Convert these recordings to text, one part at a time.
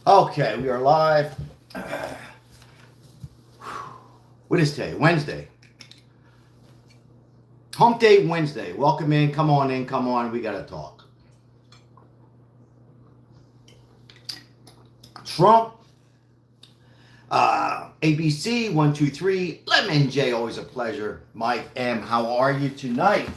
Okay, we are live. What is today? Wednesday. Hump Day Wednesday. Welcome in. Come on in. Come on. We got to talk. Trump, ABC, 123, Lemon J, always a pleasure. Mike M, how are you tonight?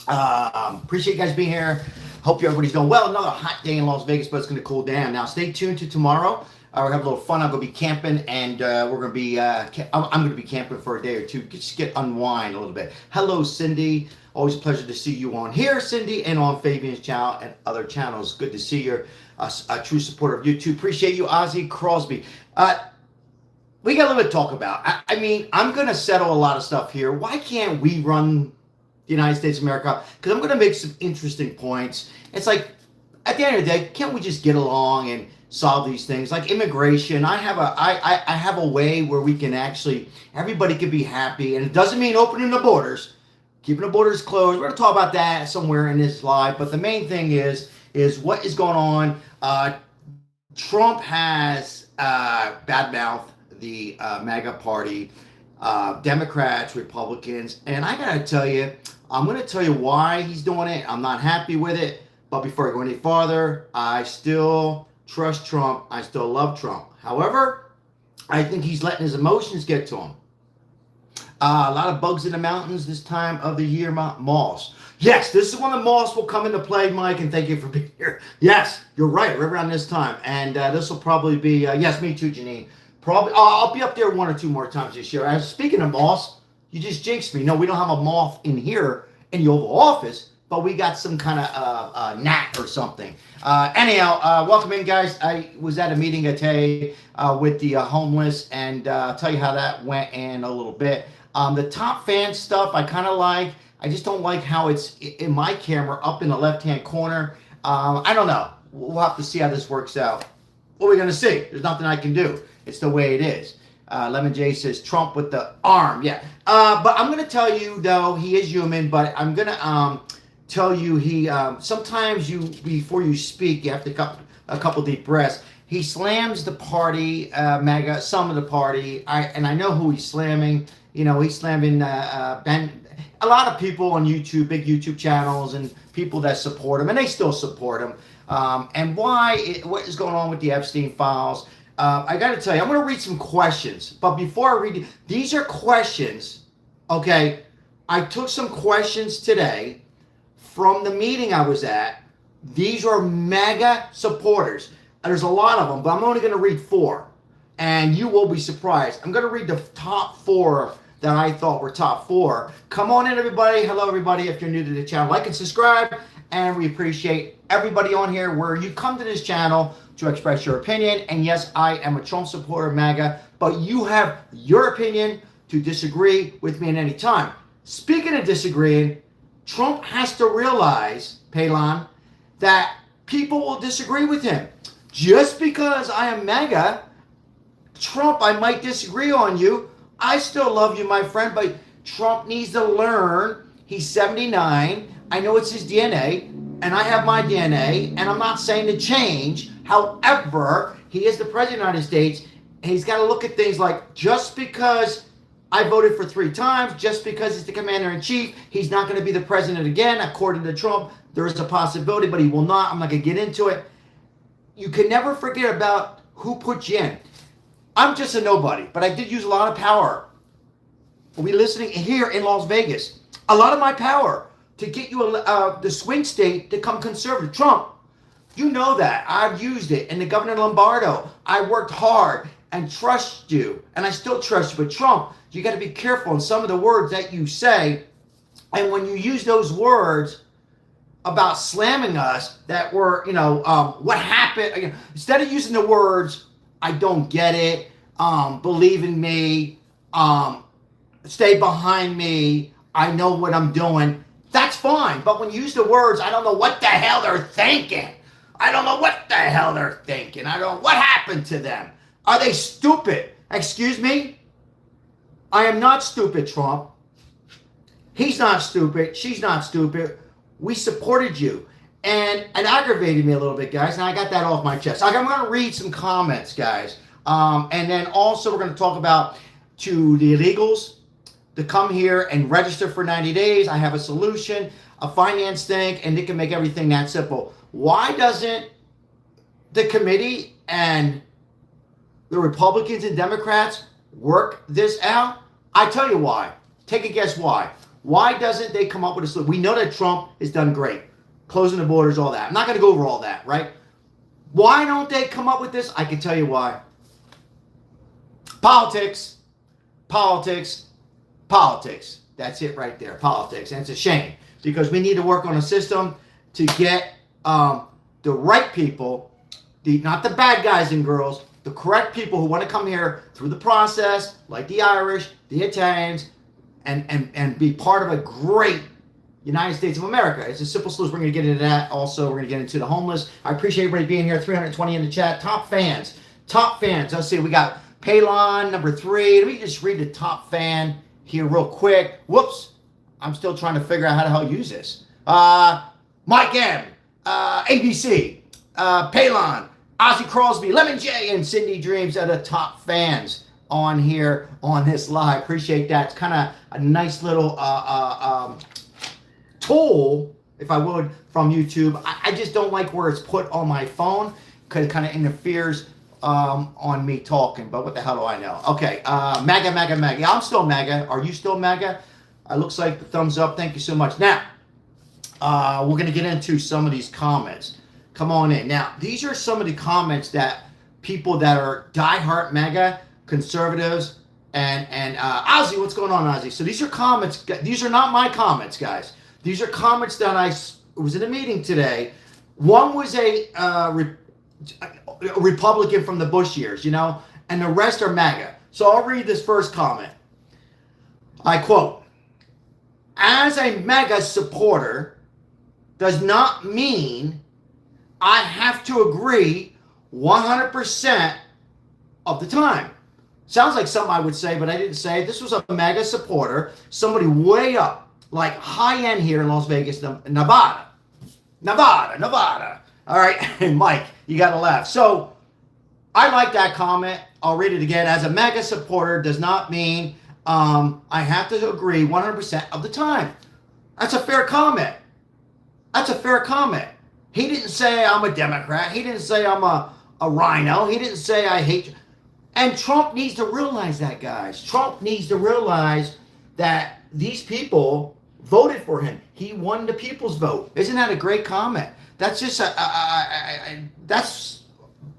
Appreciate you guys being here. Hope everybody's doing well. Another hot day in Las Vegas, but it's going to cool down. Now, stay tuned to tomorrow. We're going to have a little fun. I'm going to be camping, and we're going to be, I'm going to be camping for a day or two. Just get unwind a little bit. Hello, Cindy. Always a pleasure to see you on here, Cindy, and on Fabian's channel and other channels. Good to see you. A true supporter of YouTube. Appreciate you, Ozzy Crosby. We got a little bit to talk about. I mean, I'm going to settle a lot of stuff here. Why can't we run the United States of America? Because I'm going to make some interesting points. It's like, at the end of the day, can't we just get along and solve these things? Like immigration, I have a way where we can actually, everybody can be happy. And it doesn't mean opening the borders, keeping the borders closed. We're going to talk about that somewhere in this live. But the main thing is what is going on. Trump has badmouthed the MAGA party, Democrats, Republicans, and I gotta tell you, I'm gonna tell you why he's doing it. I'm not happy with it, but before I go any farther, I still trust Trump. I still love Trump. However, I think he's letting his emotions get to him. A lot of bugs in the mountains this time of the year, moths. Yes, this is when the moths will come into play, Mike, and thank you for being here. Yes, you're right, right around this time. And this will probably be, yes, me too, Janine. Probably, I'll be up there one or two more times this year. Speaking of moths, you just jinxed me. No, we don't have a moth in here in the Oval Office, but we got some kind of gnat or something. Anyhow, welcome in, guys. I was at a meeting today with the homeless, and I'll tell you how that went in a little bit. The top fan stuff I kind of like. I just don't like how it's in my camera up in the left-hand corner. I don't know. We'll have to see how this works out. What are we going to see? There's nothing I can do. It's the way it is. Lemon J says Trump with the arm. Yeah. But I'm going to tell you, though, he is human. But I'm going to tell you he sometimes before you speak, you have to a couple deep breaths. He slams the party, MAGA, some of the party. I know who he's slamming. You know, he's slamming Ben. A lot of people on YouTube, big YouTube channels, and people that support him, and they still support him. And what is going on with the Epstein files? I got to tell you, I'm going to read some questions. But before I read, these are questions, okay? I took some questions today from the meeting I was at. These are MAGA supporters. There's a lot of them, but I'm only going to read 4. And you will be surprised. I'm going to read the top 4 that I thought were top 4. Come on in, everybody. Hello, everybody. If you're new to the channel, like and subscribe. And we appreciate everybody on here where you come to this channel to express your opinion. And yes, I am a Trump supporter, MAGA, but you have your opinion to disagree with me at any time. Speaking of disagreeing, Trump has to realize, Palin, that people will disagree with him. Just because I am MAGA, Trump, I might disagree on you. I still love you, my friend, but Trump needs to learn. He's 79. I know it's his DNA, and I have my DNA, and I'm not saying to change. However, he is the president of the United States, and he's got to look at things like, just because I voted for 3 times, just because he's the commander-in-chief, he's not going to be the president again, according to Trump. There is a possibility, but he will not. I'm not going to get into it. You can never forget about who put you in. I'm just a nobody, but I did use a lot of power. We listening here in Las Vegas. A lot of my power to get you the swing state to come conservative. Trump, you know that. I've used it. And the Governor Lombardo, I worked hard and trust you. And I still trust you. But Trump, you got to be careful in some of the words that you say. And when you use those words about slamming us that were, what happened? Instead of using the words, I don't get it. Believe in me. Stay behind me. I know what I'm doing. That's fine. But when you use the words, I don't know what the hell they're thinking. I don't know what the hell they're thinking. I don't know what happened to them. Are they stupid? Excuse me? I am not stupid, Trump. He's not stupid. She's not stupid. We supported you. and it aggravated me a little bit, guys, and I got that off my chest. I'm going to read some comments, guys, and then also we're going to talk about to the illegals to come here and register for 90 days. I have a solution, a finance thing, and it can make everything that simple. Why doesn't the committee and the Republicans and Democrats work this out? I tell you why. Take a guess why. Why doesn't they come up with a solution? We know that Trump has done great. Closing the borders, all that. I'm not going to go over all that, right? Why don't they come up with this? I can tell you why. Politics. Politics. Politics. That's it right there. Politics. And it's a shame because we need to work on a system to get the right people, not the bad guys and girls, the correct people who want to come here through the process, like the Irish, the Italians, and be part of a great United States of America. It's a simple solution. We're going to get into that. Also, we're going to get into the homeless. I appreciate everybody being here. 320 in the chat. Top fans. Top fans. Let's see. We got Palon, number 3. Let me just read the top fan here real quick. Whoops. I'm still trying to figure out how the hell to use this. Mike M. ABC. Palon. Ozzy Crosby. Lemon J. And Cindy Dreams are the top fans on here on this live. Appreciate that. It's kind of a nice little tool, if I would, from YouTube. I just don't like where it's put on my phone because it kind of interferes on me talking. But what the hell do I know? Okay, MAGA. Yeah, I'm still MAGA. Are you still MAGA? Looks like the thumbs up. Thank you so much. Now, we're going to get into some of these comments. Come on in. Now, these are some of the comments that people that are diehard MAGA, conservatives, and Ozzy, what's going on, Ozzy? So these are comments. These are not my comments, guys. These are comments that I was in a meeting today. One was a Republican from the Bush years, you know, and the rest are MAGA. So I'll read this first comment. I quote, "As a MAGA supporter does not mean I have to agree 100% of the time." Sounds like something I would say, but I didn't say it. This was a MAGA supporter, somebody way up, like high end here in Las Vegas, Nevada. All right, Mike, you got to laugh. So I like that comment. I'll read it again. As a MAGA supporter does not mean I have to agree 100% of the time. That's a fair comment. That's a fair comment. He didn't say I'm a Democrat. He didn't say I'm a rhino. He didn't say I hate you. And Trump needs to realize that, guys. Trump needs to realize that these people voted for him. He won the people's vote. Isn't that a great comment? That's just that's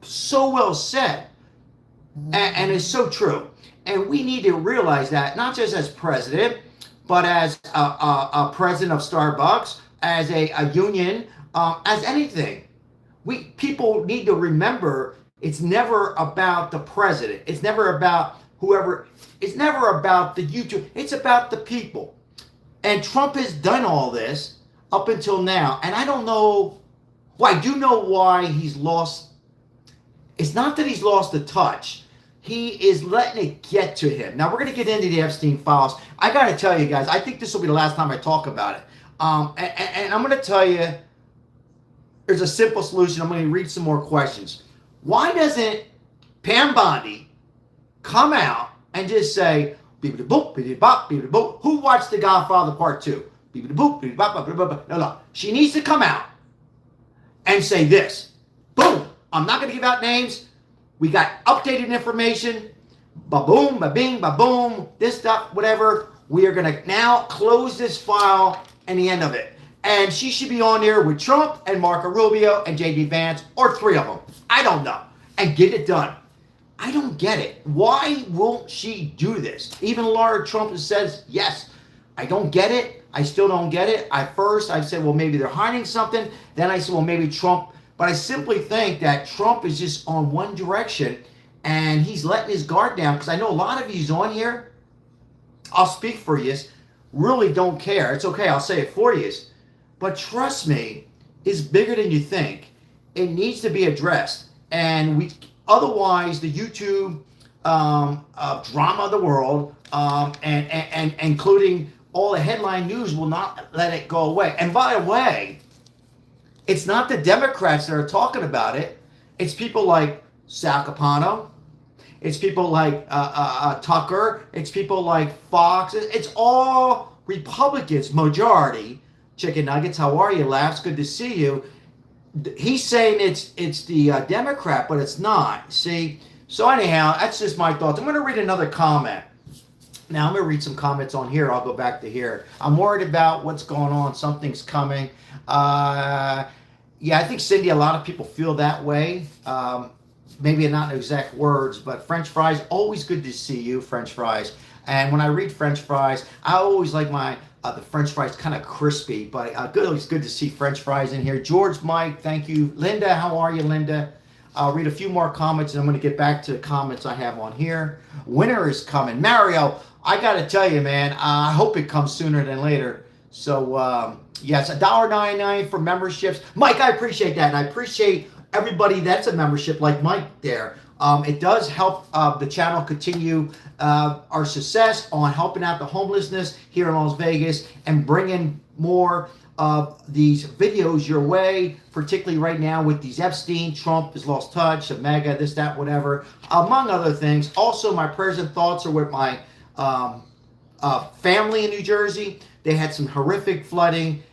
so well said, and it's so true. And we need to realize that not just as president, but as a president of Starbucks, as a union, as anything. People need to remember it's never about the president. It's never about whoever. It's never about the YouTube. It's about the people. And Trump has done all this up until now. And I don't know. Well, I do know why he's lost. It's not that he's lost the touch. He is letting it get to him. Now, we're going to get into the Epstein files. I got to tell you guys, I think this will be the last time I talk about it. And I'm going to tell you, there's a simple solution. I'm going to read some more questions. Why doesn't Pam Bondi come out and just say, beep boop, beep bop, beep boop? Who watched The Godfather Part 2? Beep boop, beep bop, beep bop. No. She needs to come out and say this. Boom. I'm not going to give out names. We got updated information. Ba-boom, ba-bing, ba-boom. This stuff, whatever. We are going to now close this file and the end of it. And she should be on there with Trump and Marco Rubio and J.D. Vance, or 3 of them. I don't know. And get it done. I don't get it. Why won't she do this? Even Laura Trump says, yes. I don't get it. I still don't get it. At first, I said, well, maybe they're hiding something. Then I said, well, maybe Trump. But I simply think that Trump is just on one direction, and he's letting his guard down. Because I know a lot of yous on here, I'll speak for yous, really don't care. It's okay. I'll say it for yous. But trust me, it's bigger than you think. It needs to be addressed. And otherwise, the YouTube drama of the world, and including all the headline news, will not let it go away. And by the way, It's not the Democrats that are talking about it. It's people like Sal Capano. It's people like Tucker. It's people like Fox. It's all Republicans, majority. Chicken Nuggets, how are you? Laughs, good to see you. He's saying it's the Democrat, but it's not. See? So anyhow, that's just my thoughts. I'm going to read another comment. Now I'm going to read some comments on here. I'll go back to here. I'm worried about what's going on. Something's coming. Yeah, I think, Cindy, a lot of people feel that way. Maybe not in exact words, but French fries, always good to see you, French fries. And when I read French fries, I always like my the French fries kind of crispy, but always good to see French fries in here. George, Mike, thank you. Linda, how are you, Linda? I'll read a few more comments, and I'm going to get back to the comments I have on here. Winter is coming. Mario, I got to tell you, man, I hope it comes sooner than later. So, yes, $1.99 for memberships. Mike, I appreciate that, and I appreciate everybody that's a membership like Mike there. It does help the channel continue our success on helping out the homelessness here in Las Vegas and bringing more of these videos your way, particularly right now with these Epstein, Trump has lost touch, Omega, this, that, whatever, among other things. Also, my prayers and thoughts are with my family in New Jersey. They had some horrific flooding.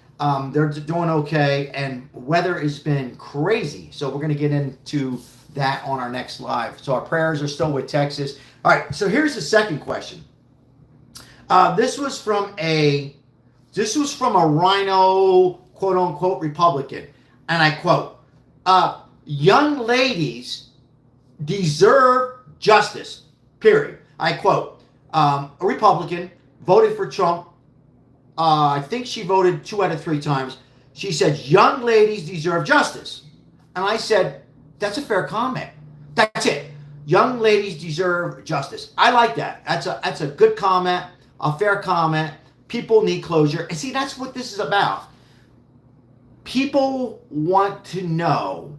They're doing okay, and weather has been crazy. So we're going to get into that on our next live. So our prayers are still with Texas. All right, so here's the second question. This was from a rhino, quote unquote, Republican, and I quote, young ladies deserve justice, period. I quote, a Republican voted for Trump. I think she voted 2 out of 3 times. She said, young ladies deserve justice. And I said, that's a fair comment. That's it. Young ladies deserve justice. I like that. That's a good comment, a fair comment. People need closure. And see, that's what this is about. People want to know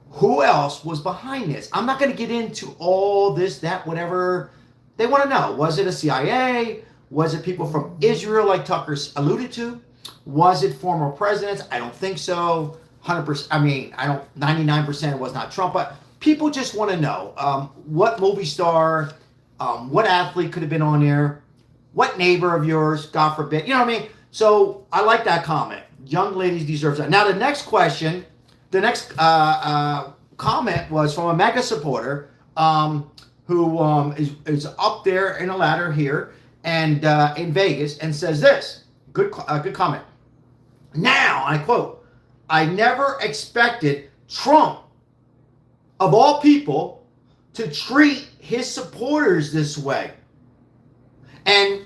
who else was behind this. I'm not going to get into all this, that, whatever. They want to know. Was it a CIA? Was it people from Israel like Tucker alluded to? Was it former presidents? I don't think so. 100%. I mean, 99% it was not Trump, but people just want to know what movie star, what athlete could have been on there, what neighbor of yours, God forbid. You know what I mean? So I like that comment. Young ladies deserve that. Now the next question, the next comment was from a mega supporter who is up there in a ladder here and in Vegas and says this. Good comment. Now, I quote, I never expected Trump, of all people, to treat his supporters this way. And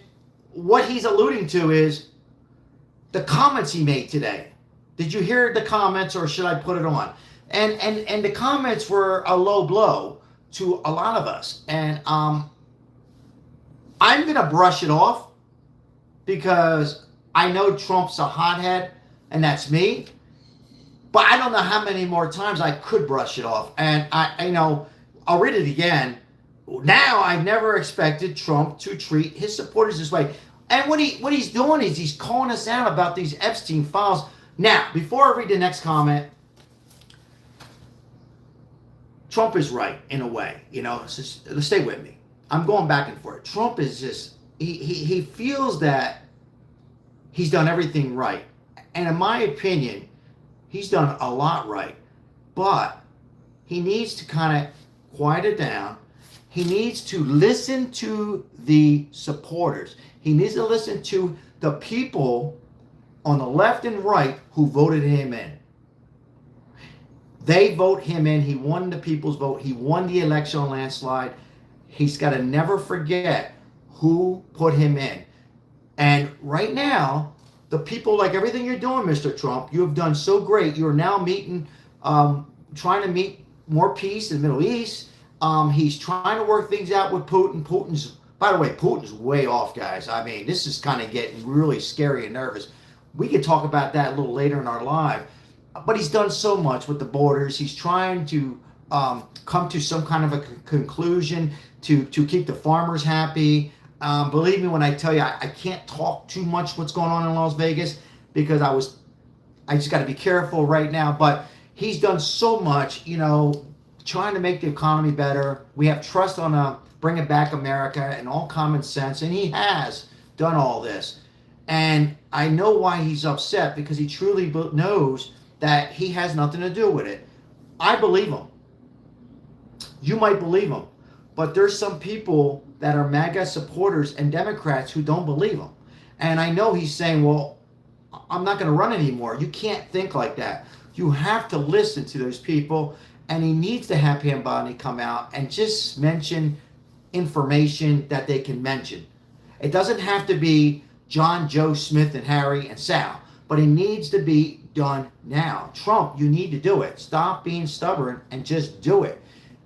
what he's alluding to is the comments he made today. Did you hear the comments, or should I put it on? And the comments were a low blow to a lot of us. And I'm going to brush it off because I know Trump's a hothead, and that's me. But I don't know how many more times I could brush it off. And I know, I'll read it again. Now, I never expected Trump to treat his supporters this way. And what he's doing is he's calling us out about these Epstein files. Now, before I read the next comment, Trump is right in a way. You know, stay with me. I'm going back and forth. Trump is just, he feels that he's done everything right. And in my opinion, he's done a lot right. But he needs to kind of quiet it down. He needs to listen to the supporters. He needs to listen to the people on the left and right who voted him in. They vote him in. He won the people's vote. He won the election on landslide. He's got to never forget who put him in. And right now, the people, like everything you're doing, Mr. Trump, you have done so great. You're now meeting, trying to meet more peace in the Middle East. He's trying to work things out with Putin. By the way, Putin's way off, guys. I mean, this is kind of getting really scary and nervous. We could talk about that a little later in our live. But he's done so much with the borders. He's trying to come to some kind of a conclusion to keep the farmers happy. Believe me when I tell you, I can't talk too much what's going on in Las Vegas because I was I just got to be careful right now. But he's done so much, you know, trying to make the economy better. We have trust on bringing back America and all common sense, and he has done all this. And I know why he's upset, because he truly knows that he has nothing to do with it. I believe him. You might believe him. But there's some people that are MAGA supporters and Democrats who don't believe him. And I know he's saying, well, I'm not going to run anymore. You can't think like that. You have to listen to those people. And he needs to have Pam Bondi come out and just mention information that they can mention. It doesn't have to be John, Joe, Smith, and Harry, and Sal. But it needs to be done now. Trump, you need to do it. Stop being stubborn and just do it.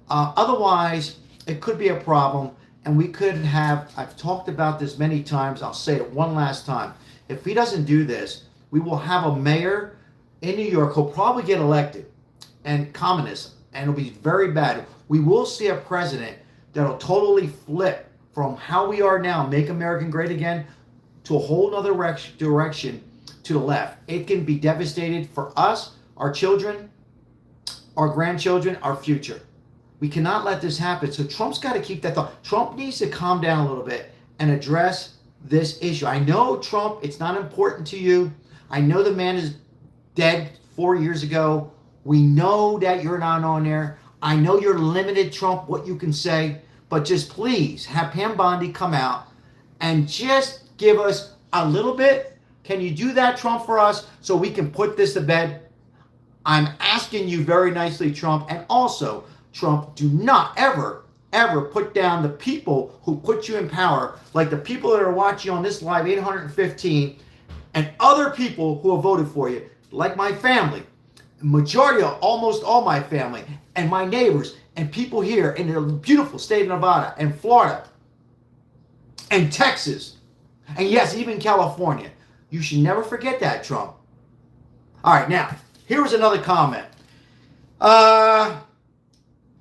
Otherwise, it could be a problem. And we could have, I've talked about this many times. I'll say it one last time. If he doesn't do this, we will have a mayor in New York who'll probably get elected, and communism, and it'll be very bad. We will see a president that'll totally flip from how we are now, make America great again, to a whole other direction to the left. It can be devastating for us, our children, our grandchildren, our future. We cannot let this happen. So Trump's got to keep that thought. Trump needs to calm down a little bit and address this issue. I know, Trump, it's not important to you. I know the man is dead 4 years ago. We know that you're not on there. I know you're limited, Trump, what you can say. But just please have Pam Bondi come out and just give us a little bit. Can you do that, Trump, for us so we can put this to bed? I'm asking you very nicely, Trump. And also, Trump, do not ever put down the people who put you in power, like the people that are watching on this live, 815, and other people who have voted for you, like my family, majority of almost all my family, and my neighbors, and people here in the beautiful state of Nevada and Florida and Texas, and yes, even California. You should never forget that, Trump. All right, now, here was another comment.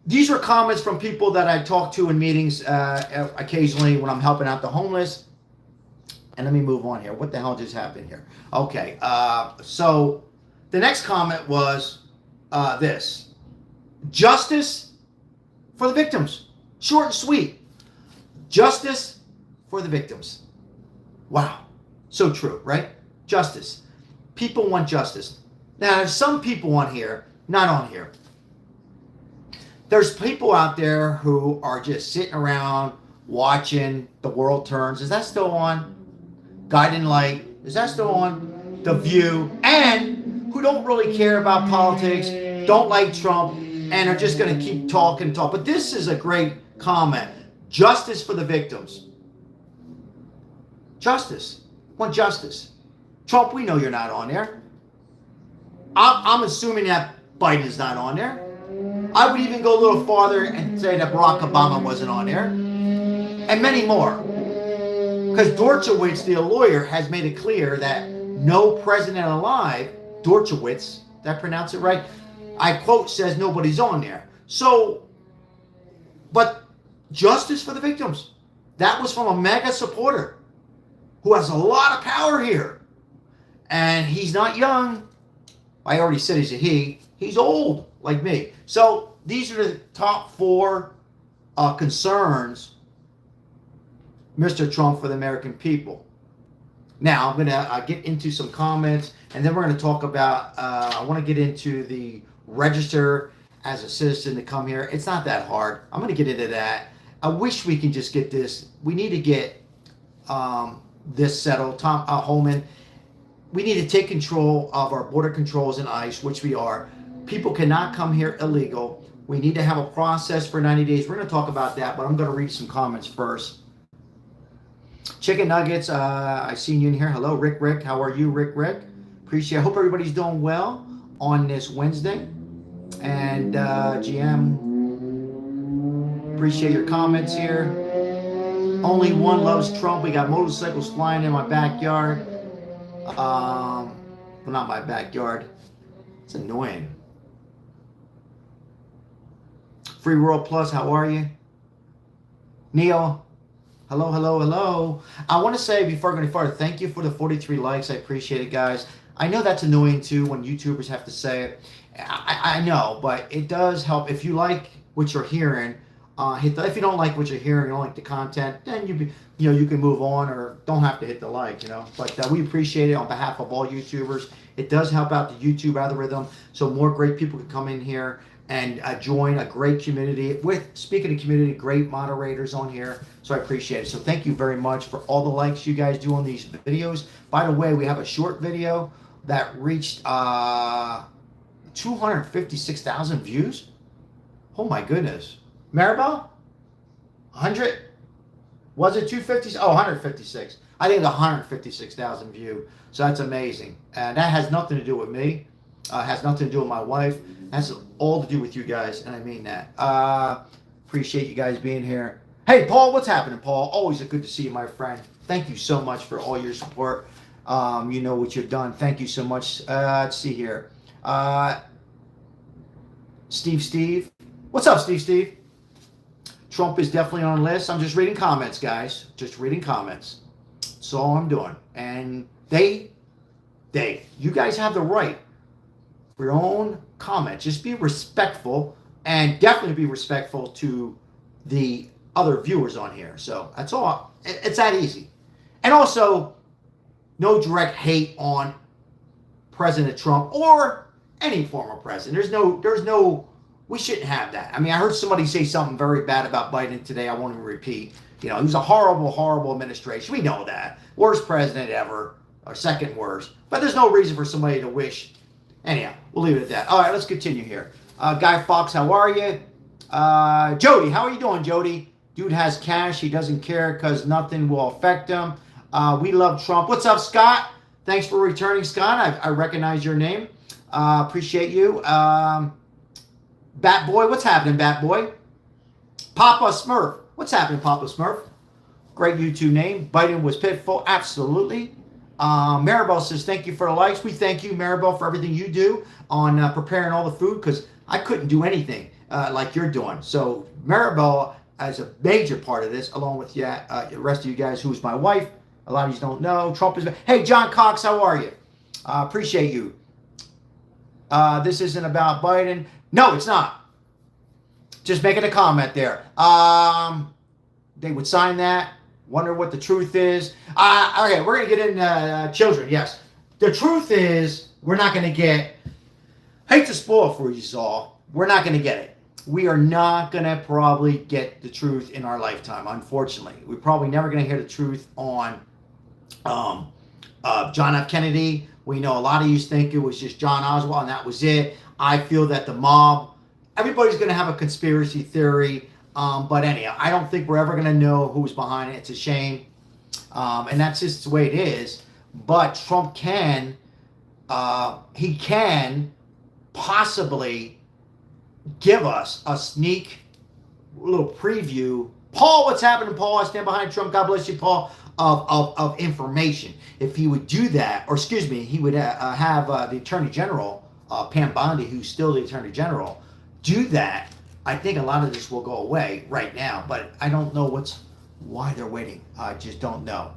These are comments from people that I talk to in meetings occasionally when I'm helping out the homeless. And let me move on here. What the hell just happened here? Okay, so the next comment was this. Justice for the victims. Short and sweet. Justice for the victims. Wow. So true, right? Justice. People want justice. Now, there's some people on here, not on here. There's people out there who are just sitting around watching The World Turns. Is that still on? Guiding Light. Is that still on? The View. And who don't really care about politics, don't like Trump, and are just going to keep talking. But this is a great comment. Justice for the victims. Justice. Want justice. Trump, we know you're not on there. I'm assuming that Biden's not on there. I would even go a little farther and say that Barack Obama wasn't on there. And many more. Because Dershowitz, the lawyer, has made it clear that no president alive, Dershowitz, did I pronounce it right? I quote, says nobody's on there. So, but justice for the victims. That was from a MAGA supporter who has a lot of power here. And he's not young. I already said he's a he. He's old, like me. So these are the top four concerns, Mr. Trump, for the American people. Now, I'm going to get into some comments, and then we're going to talk about, I want to get into the register as a citizen to come here. It's not that hard. I'm going to get into that. I wish we can just get this. We need to get this settled. Tom Holman, we need to take control of our border controls and ICE, which we are. People cannot come here illegal. We need to have a process for 90 days. We're going to talk about that, but I'm going to read some comments first. Chicken Nuggets, I seen you in here. Hello, Rick. How are you, Rick? Appreciate it. I hope everybody's doing well on this Wednesday. And GM, appreciate your comments here. Only one loves Trump. We got motorcycles flying in my backyard. Well, not my backyard. It's annoying. Free World Plus, how are you? Neil, hello. I want to say before I go any farther, thank you for the 43 likes. I appreciate it, guys. I know that's annoying too when YouTubers have to say it. I know, but it does help. If you like what you're hearing, hit the, if you don't like what you're hearing, you don't like the content, then you can move on or don't have to hit the like, But we appreciate it on behalf of all YouTubers. It does help out the YouTube algorithm, so more great people can come in here and join a great community. Speaking of community, great moderators on here, so I appreciate it. So thank you very much for all the likes you guys do on these videos. By the way, we have a short video that reached 256,000 views. Oh my goodness. Maribel? 100? Was it 250? Oh, 156. I think 156,000 view. So that's amazing. And that has nothing to do with me. Has nothing to do with my wife. It has all to do with you guys, and I mean that. Appreciate you guys being here. Hey, Paul, what's happening, Paul? Always good to see you, my friend. Thank you so much for all your support. You know what you've done. Thank you so much. Let's see here. Steve. What's up, Steve? Trump is definitely on the list. I'm just reading comments, guys. Just reading comments. That's all I'm doing. And you guys have the right for your own comments. Just be respectful, and definitely be respectful to the other viewers on here. So that's all. It's that easy. And also, no direct hate on President Trump or any former president. There's no, we shouldn't have that. I mean, I heard somebody say something very bad about Biden today. I won't even repeat. He was a horrible administration. We know that. Worst president ever, or second worst. But there's no reason for somebody to wish. Anyhow, we'll leave it at that. All right, let's continue here. Guy Fox, how are you? Jody, how are you doing, Jody? Dude has cash. He doesn't care because nothing will affect him. We love Trump. What's up, Scott? Thanks for returning, Scott. I recognize your name. Appreciate you. Bat Boy, what's happening, Bat Boy? Papa Smurf. What's happening, Papa Smurf? Great YouTube name. Biden was pitiful. Absolutely. Maribel says, thank you for the likes. We thank you, Maribel, for everything you do on preparing all the food, because I couldn't do anything like you're doing. So Maribel is a major part of this, along with the rest of you guys, who's my wife. A lot of you don't know. Trump is... Hey, John Cox, how are you? Appreciate you. This isn't about Biden. No, it's not. Just making a comment there. They would sign that. Wonder what the truth is. Okay, we're going to get into children. Yes. The truth is, we're not going to get... Hate to spoil for you all. We're not going to get it. We are not going to probably get the truth in our lifetime, unfortunately. We're probably never going to hear the truth on John F. Kennedy. We know a lot of you think it was just John Oswald and that was it. I feel that the mob, everybody's going to have a conspiracy theory. But anyhow, I don't think we're ever going to know who's behind it. It's a shame. And that's just the way it is. But Trump can possibly give us a sneak little preview. Paul, what's happening, Paul? I stand behind Trump. God bless you, Paul. Of information. If he would do that, or excuse me, he would have the Attorney General, Pam Bondi, who's still the Attorney General, do that. I think a lot of this will go away right now, but I don't know why they're waiting. I just don't know.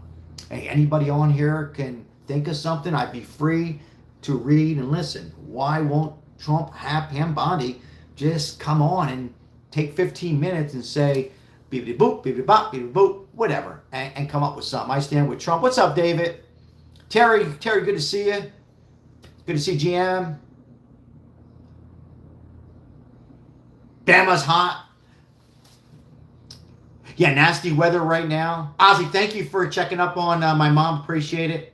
Hey, anybody on here can think of something? I'd be free to read and listen. Why won't Trump have Pam Bondi just come on and take 15 minutes and say, beepity boop, beepity bop, beepity boop, whatever, and come up with something? I stand with Trump. What's up, David? Terry, good to see you. Good to see GM. Bama's hot. Yeah, nasty weather right now. Ozzy, thank you for checking up on my mom. Appreciate it.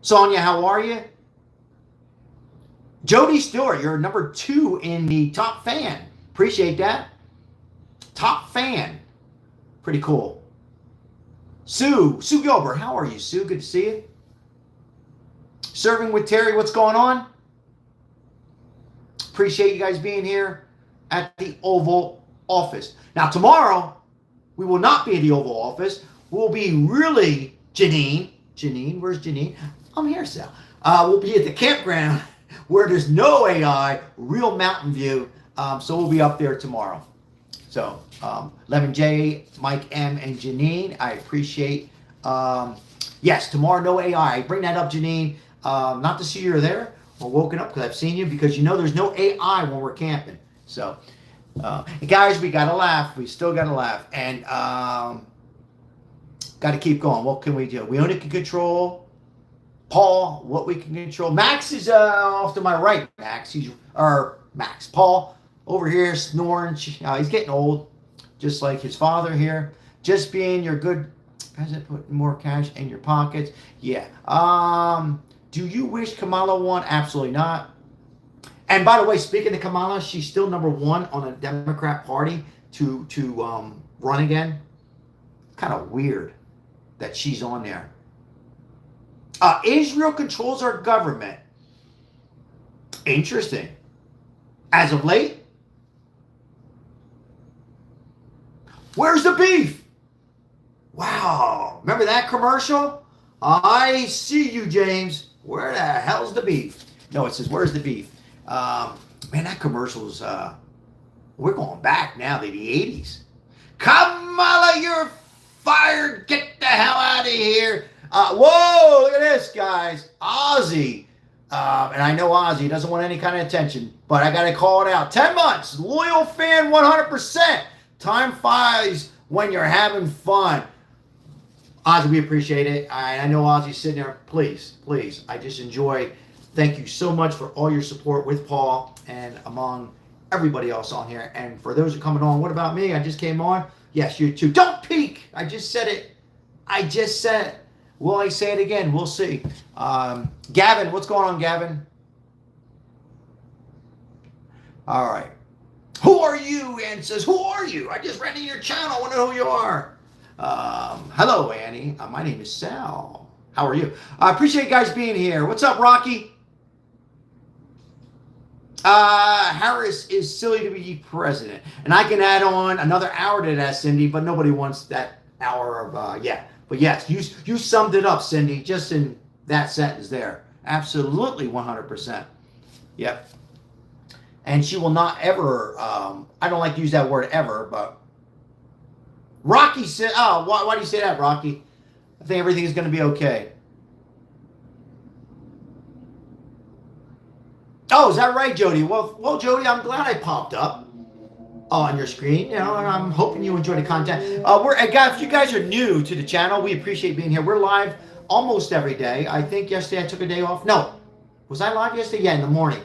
Sonia, how are you? Jody Stewart, you're number 2 in the top fan. Appreciate that. Top fan. Pretty cool. Sue Gilbert, how are you, Sue? Good to see you. Serving with Terry, what's going on? Appreciate you guys being here at the Oval Office. Now, tomorrow, we will not be at the Oval Office. We'll be really, Janine, where's Janine? I'm here, Sal. We'll be at the campground where there's no AI, real mountain view. So we'll be up there tomorrow. So, Lemon J, Mike M, and Janine, I appreciate you Yes, tomorrow, no AI. Bring that up, Janine. Not to see you're there or woken up because I've seen you, because you know there's no AI when we're camping. So, guys, we got to laugh. We still got to laugh. And got to keep going. What can we do? We only can control Paul, what we can control. Max is off to my right. Max. Paul over here snoring. He's getting old, just like his father here. Just being your good. Has it put more cash in your pockets? Yeah. Do you wish Kamala won? Absolutely not. And by the way, speaking of Kamala, she's still #1 on the Democrat Party to run again. Kind of weird that she's on there. Israel controls our government. Interesting. As of late, where's the beef? Wow. Remember that commercial? I see you, James. Where the hell's the beef? No, it says, where's the beef? Man, that commercial's, we're going back now to the 80s. Kamala, you're fired. Get the hell out of here. Whoa, look at this, guys. Ozzy. And I know Ozzy doesn't want any kind of attention, but I got to call it out. 10 months. Loyal fan 100%. Time flies when you're having fun. Ozzy, we appreciate it. I know Ozzy's sitting there. Please, please. I just enjoy. Thank you so much for all your support with Paul and among everybody else on here. And for those who are coming on, what about me? I just came on. Yes, you too. Don't peek. I just said it. I just said it. Will I say it again? We'll see. Gavin, what's going on, Gavin? All right. Who are you? Ann says, who are you? I just ran into your channel. I want to know who you are. Hello, Annie. My name is Sal. How are you? I appreciate you guys being here. What's up, Rocky? Harris is silly to be president. And I can add on another hour to that, Cindy, but nobody wants that hour of, yeah. But yes, you summed it up, Cindy, just in that sentence there. Absolutely 100%. Yep. And she will not ever, I don't like to use that word ever, but Rocky said, oh, why do you say that, Rocky? I think everything is going to be okay. Oh, is that right, Jody? Well, Jody, I'm glad I popped up on your screen, and I'm hoping you enjoy the content. Guys, if you guys are new to the channel, we appreciate being here. We're live almost every day. I think yesterday I took a day off. No, was I live yesterday? Yeah, in the morning.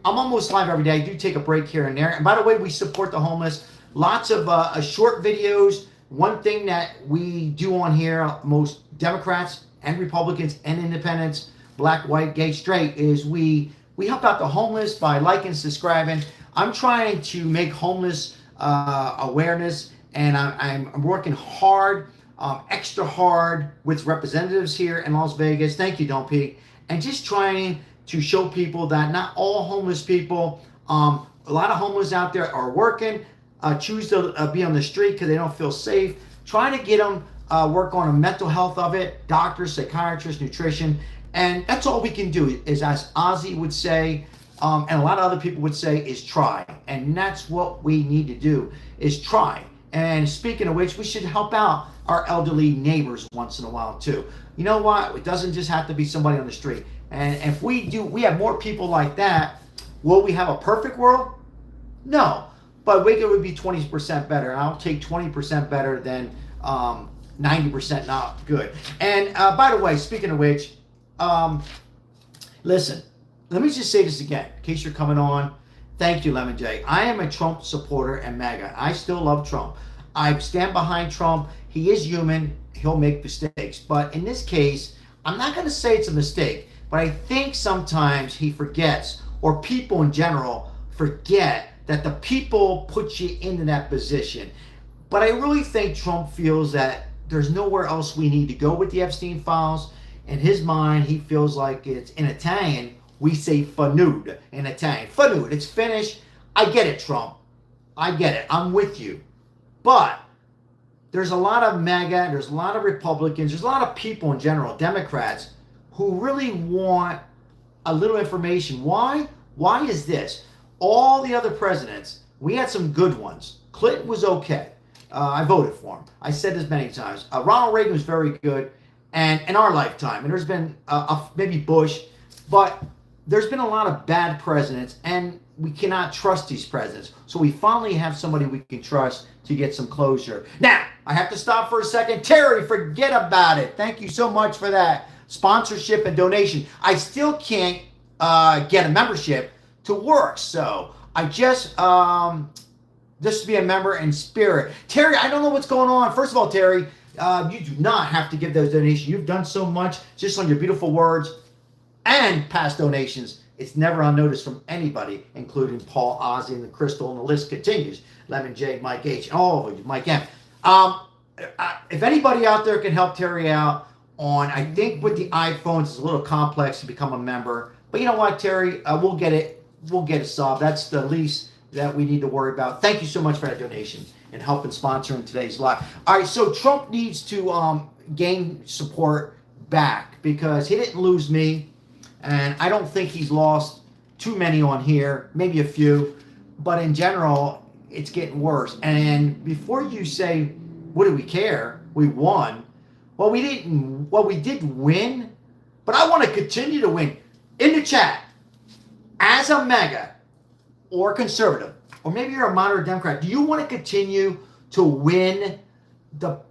I'm almost live every day. I do take a break here and there. And by the way, we support the homeless. Lots of short videos. One thing that we do on here, most Democrats and Republicans and independents, black, white, gay, straight, is we help out the homeless by liking, subscribing. I'm trying to make homeless awareness, and I'm working hard, extra hard with representatives here in Las Vegas. Thank you, Don't Peek. And just trying to show people that not all homeless people, a lot of homeless out there are working, choose to be on the street because they don't feel safe. Trying to get them work on a mental health of it, doctors, psychiatrists, nutrition. And that's all we can do is, as Ozzy would say, and a lot of other people would say, is try. And that's what we need to do, is try. And speaking of which, we should help out our elderly neighbors once in a while too. You know what? It doesn't just have to be somebody on the street. And if we have more people like that, will we have a perfect world? No. But we would be 20% better. And I'll take 20% better than 90% not good. And by the way, speaking of which, listen, let me just say this again, in case you're coming on. Thank you, Lemon J. I am a Trump supporter and MAGA. I still love Trump. I stand behind Trump. He is human. He'll make mistakes. But in this case, I'm not going to say it's a mistake, but I think sometimes he forgets, or people in general forget, that the people put you into that position. But I really think Trump feels that there's nowhere else we need to go with the Epstein files. In his mind, he feels like it's, in Italian, we say finito in Italian. Finito, it's finished. I get it, Trump. I get it. I'm with you. But there's a lot of MAGA, there's a lot of Republicans, there's a lot of people in general, Democrats, who really want a little information. Why? Why is this? All the other presidents, we had some good ones. Clinton was okay. I voted for him. I said this many times. Ronald Reagan was very good. and in our lifetime, and there's been maybe Bush, but there's been a lot of bad presidents, and we cannot trust these presidents. So we finally have somebody we can trust to get some closure. Now, I have to stop for a second. Terry, forget about it. Thank you so much for that sponsorship and donation. I still can't get a membership to work, so I just to be a member in spirit. Terry, I don't know what's going on. First of all, Terry, you do not have to give those donations. You've done so much just on your beautiful words and past donations. It's never unnoticed from anybody, including Paul, Ozzy, and the Crystal, and the list continues. Lemon J, Mike H, and all of you, Mike M. If anybody out there can help Terry out on, I think with the iPhones, it's a little complex to become a member. But you know what, Terry? We'll get it. We'll get it solved. That's the least that we need to worry about. Thank you so much for that donation and helping sponsoring today's live. All right, so Trump needs to gain support back because he didn't lose me, and I don't think he's lost too many on here, maybe a few, but in general, it's getting worse. And before you say, what do we care? We won. Well, we didn't. Well, we did win, but I want to continue to win. In the chat, as a MAGA or conservative, or maybe you're a moderate Democrat, do you want to continue to win to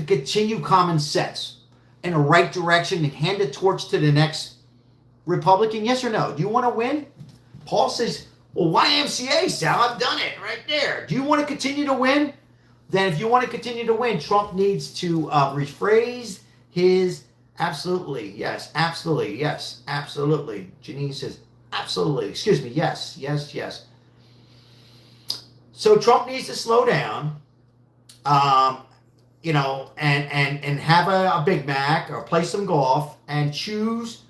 continue common sense in the right direction and hand the torch to the next Republican? Yes or no? Do you want to win? Paul says, well, YMCA, Sal, I've done it right there. Do you want to continue to win? Then if you want to continue to win, Trump needs to rephrase his absolutely, yes, absolutely, yes, absolutely. Janine says, absolutely, excuse me, yes, yes, yes. So Trump needs to slow down, and have a Big Mac or play some golf and choose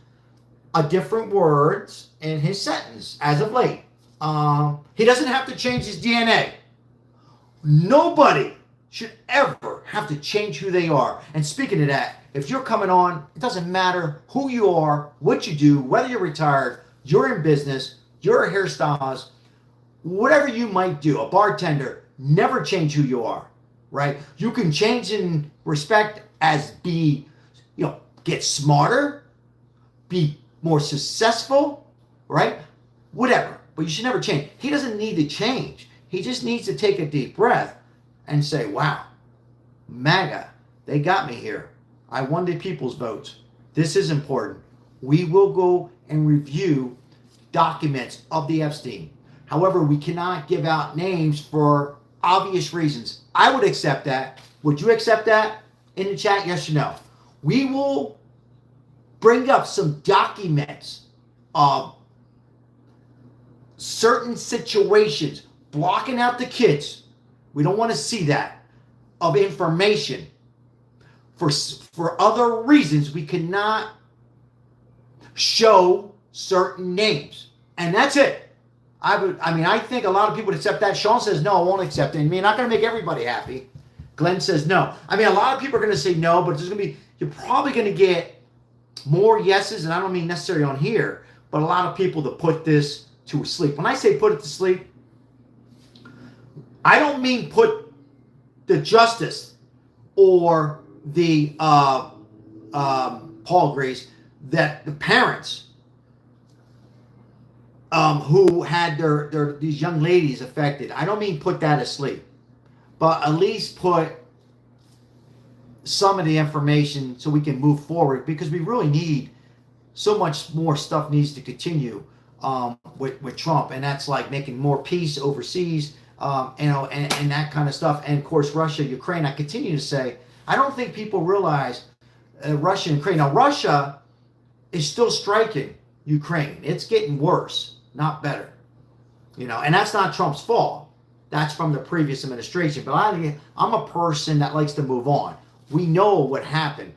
a different words in his sentence as of late. He doesn't have to change his DNA. Nobody should ever have to change who they are. And speaking of that, if you're coming on, it doesn't matter who you are, what you do, whether you're retired, you're in business, you're a hairstylist, whatever you might do, a bartender, never change who you are, right? You can change in respect as get smarter, be more successful, right? Whatever, but you should never change. He doesn't need to change. He just needs to take a deep breath and say, wow, MAGA, they got me here. I won the people's votes. This is important. We will go and review documents of the Epstein. However, we cannot give out names for obvious reasons. I would accept that. Would you accept that? In the chat, yes or no? We will bring up some documents of certain situations, blocking out the kids. We don't want to see that, of information. For other reasons, we cannot show certain names. And that's it. I think a lot of people would accept that. Sean says, no, I won't accept it. You're not going to make everybody happy. Glenn says no. A lot of people are going to say no, but you're probably going to get more yeses, and I don't mean necessarily on here, but a lot of people to put this to sleep. When I say put it to sleep, I don't mean put the justice or the Paul agrees that the parents who had these young ladies affected. I don't mean put that asleep, but at least put some of the information so we can move forward, because we really need so much more stuff needs to continue with Trump, and that's like making more peace overseas, and that kind of stuff. And of course, Russia, Ukraine. I continue to say, I don't think people realize Russia and Ukraine. Now, Russia is still striking Ukraine. It's getting worse, not better. And that's not Trump's fault. That's from the previous administration. But I'm a person that likes to move on. We know what happened.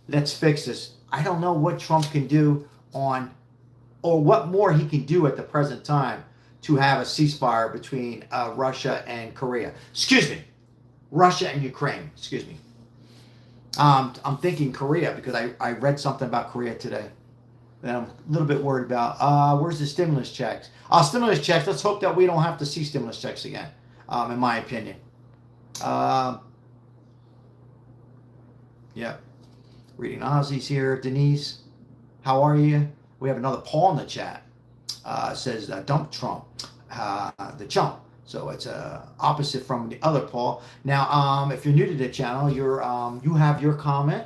Let's fix this. I don't know what Trump can do or what more he can do at the present time to have a ceasefire between Russia and Korea. Excuse me. Russia and Ukraine. Excuse me. I'm thinking Korea because I read something about Korea today that I'm a little bit worried about. Where's the stimulus checks? Stimulus checks. Let's hope that we don't have to see stimulus checks again, in my opinion. Yeah. Reading Ozzy's here. Denise, how are you? We have another Paul in the chat. Says dump Trump, the chump. So it's opposite from the other Paul. Now, if you're new to the channel, you have your comment.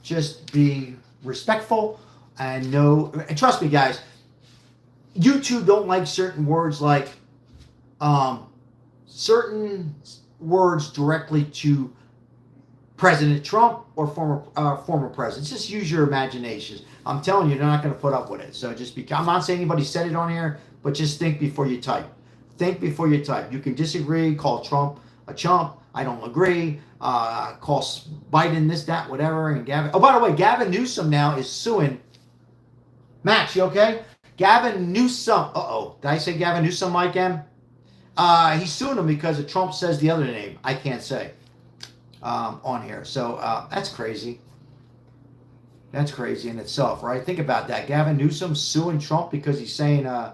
Just be respectful and know. And trust me, guys. YouTube don't like certain words like certain words directly to President Trump or former presidents. Just use your imaginations. I'm telling you, they're not going to put up with it. So just be. I'm not saying anybody said it on here, but just think before you type. Think before you type. You can disagree, call Trump a chump. I don't agree. Call Biden this, that, whatever. And Gavin. Oh, by the way, Gavin Newsom now is suing. Max, you okay? Gavin Newsom. Did I say Gavin Newsom, Mike M? He's suing him because Trump says the other name. I can't say on here. So that's crazy. That's crazy in itself, right? Think about that. Gavin Newsom suing Trump because he's saying the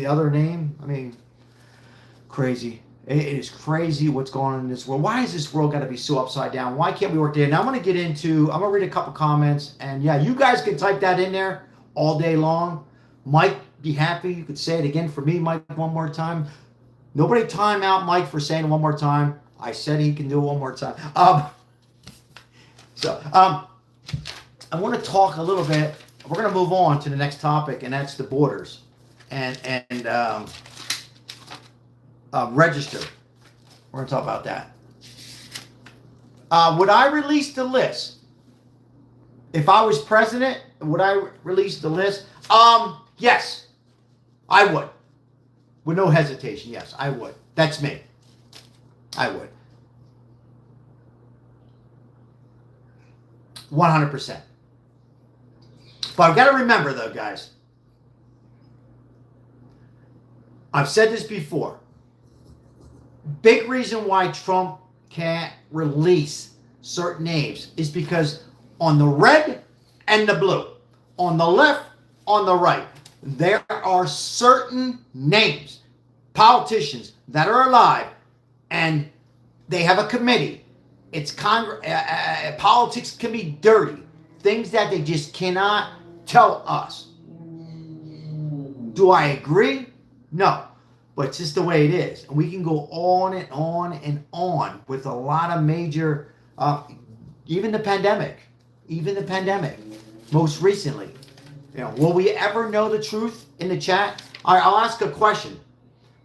other name. I mean, crazy. It is crazy what's going on in this world. Why has this world got to be so upside down? Why can't we work together? Now I'm going to read a couple comments. And yeah, you guys can type that in there all day long. Mike, be happy. You could say it again for me, Mike, one more time. Nobody time out Mike for saying it one more time. I said he can do it one more time. I want to talk a little bit. We're going to move on to the next topic, and that's the borders and register. We're going to talk about that. Would I release the list? If I was president, would I release the list? Yes, I would. With no hesitation, yes, I would. That's me. I would. 100%. But I've got to remember, though, guys. I've said this before. Big reason why Trump can't release certain names is because on the red and the blue, on the left, on the right, there are certain names, politicians that are alive, and they have a committee. It's politics can be dirty, things that they just cannot tell us. Do I agree? No, but it's just the way it is. And we can go on and on and on with a lot of major, even the pandemic, most recently. Will we ever know the truth in the chat? I'll ask a question.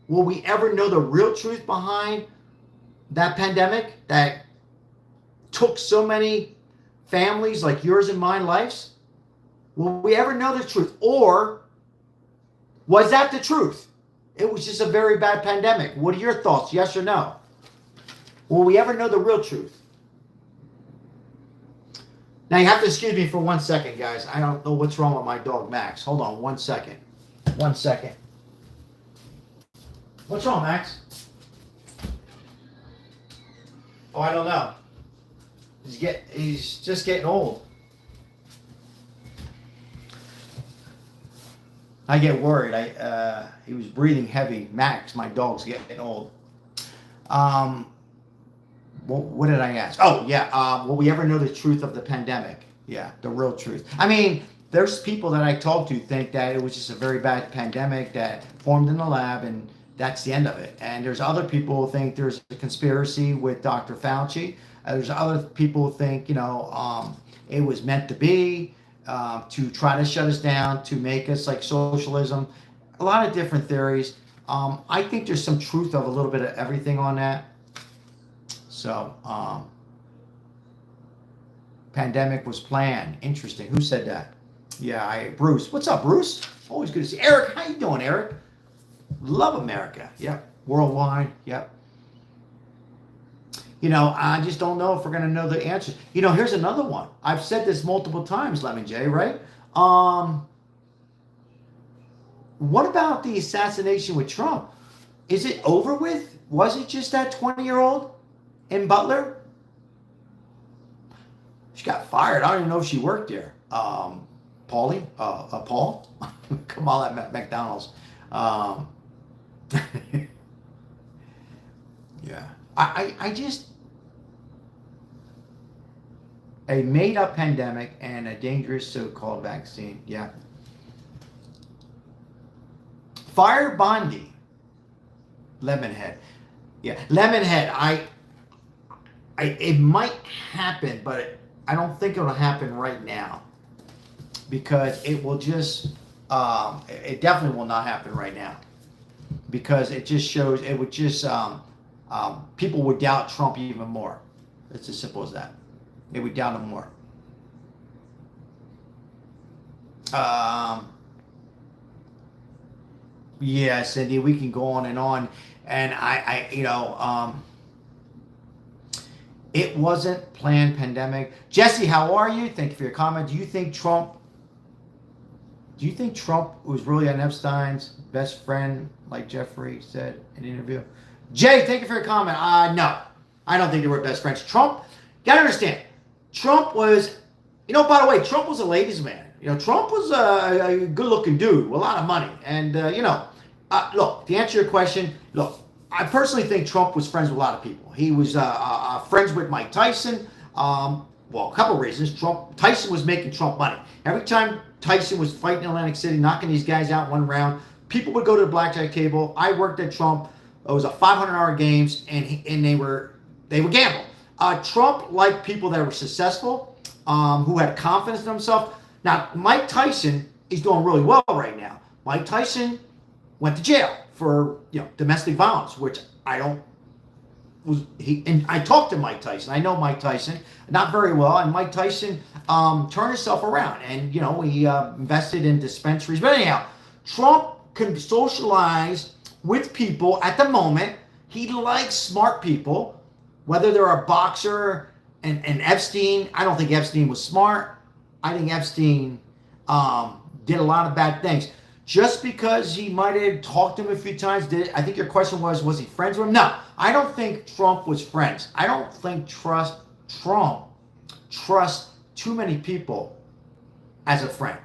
Will we ever know the real truth behind that pandemic that took so many families like yours and mine lives? Will we ever know the truth? Or was that the truth? It was just a very bad pandemic. What are your thoughts? Yes or no? Will we ever know the real truth? Now, you have to excuse me for 1 second, guys. I don't know what's wrong with my dog, Max. Hold on 1 second. 1 second. What's wrong, Max? Oh, I don't know. He's just getting old. I get worried. He was breathing heavy. Max, my dog's getting old. What did I ask? Oh, yeah. Will we ever know the truth of the pandemic? Yeah, the real truth. I mean, there's people that I talk to think that it was just a very bad pandemic that formed in the lab, and that's the end of it. And there's other people who think there's a conspiracy with Dr. Fauci. There's other people who think, it was meant to be to try to shut us down, to make us like socialism. A lot of different theories. I think there's some truth of a little bit of everything on that. So, pandemic was planned. Interesting. Who said that? Yeah, Bruce. What's up, Bruce? Always good to see Eric. How you doing, Eric? Love America. Yep. Worldwide. Yep. I just don't know if we're going to know the answer. Here's another one. I've said this multiple times, Lemon J, right? What about the assassination with Trump? Is it over with? Was it just that 20-year-old in Butler? She got fired. I don't even know if she worked there. Paul? Kamala at McDonald's. Yeah. I just... A made-up pandemic and a dangerous so-called vaccine. Yeah. Fire Bondi. Lemonhead. Yeah. Lemonhead. It might happen, but I don't think it'll happen right now. Because it will just, it definitely will not happen right now. Because it just shows, it would just, people would doubt Trump even more. It's as simple as that. They would doubt him more. Yeah, Cindy, we can go on. And it wasn't planned pandemic. Jesse, how are you? Thank you for your comment. Do you think Trump was really on Epstein's best friend, like Jeffrey said in the interview? Jay, thank you for your comment. No, I don't think they were best friends. Trump, gotta understand, Trump was, by the way, Trump was a ladies' man. Trump was a good-looking dude with a lot of money. And, look, to answer your question, look, I personally think Trump was friends with a lot of people. He was friends with Mike Tyson. Well, a couple of reasons. Tyson was making Trump money. Every time Tyson was fighting in Atlantic City, knocking these guys out one round, people would go to the blackjack table. I worked at Trump. It was a $500 games, and they would gamble. Trump liked people that were successful, who had confidence in themselves. Now, Mike Tyson is doing really well right now. Mike Tyson went to jail for domestic violence, which I talked to Mike Tyson. I know Mike Tyson, not very well, and Mike Tyson turned himself around, and he invested in dispensaries. But anyhow, Trump can socialize with people at the moment. He likes smart people, whether they're a boxer and Epstein. I don't think Epstein was smart. I think Epstein did a lot of bad things. Just because he might have talked to him a few times, I think your question was he friends with him? No, I don't think Trump was friends. I don't think Trump trusts too many people as a friend.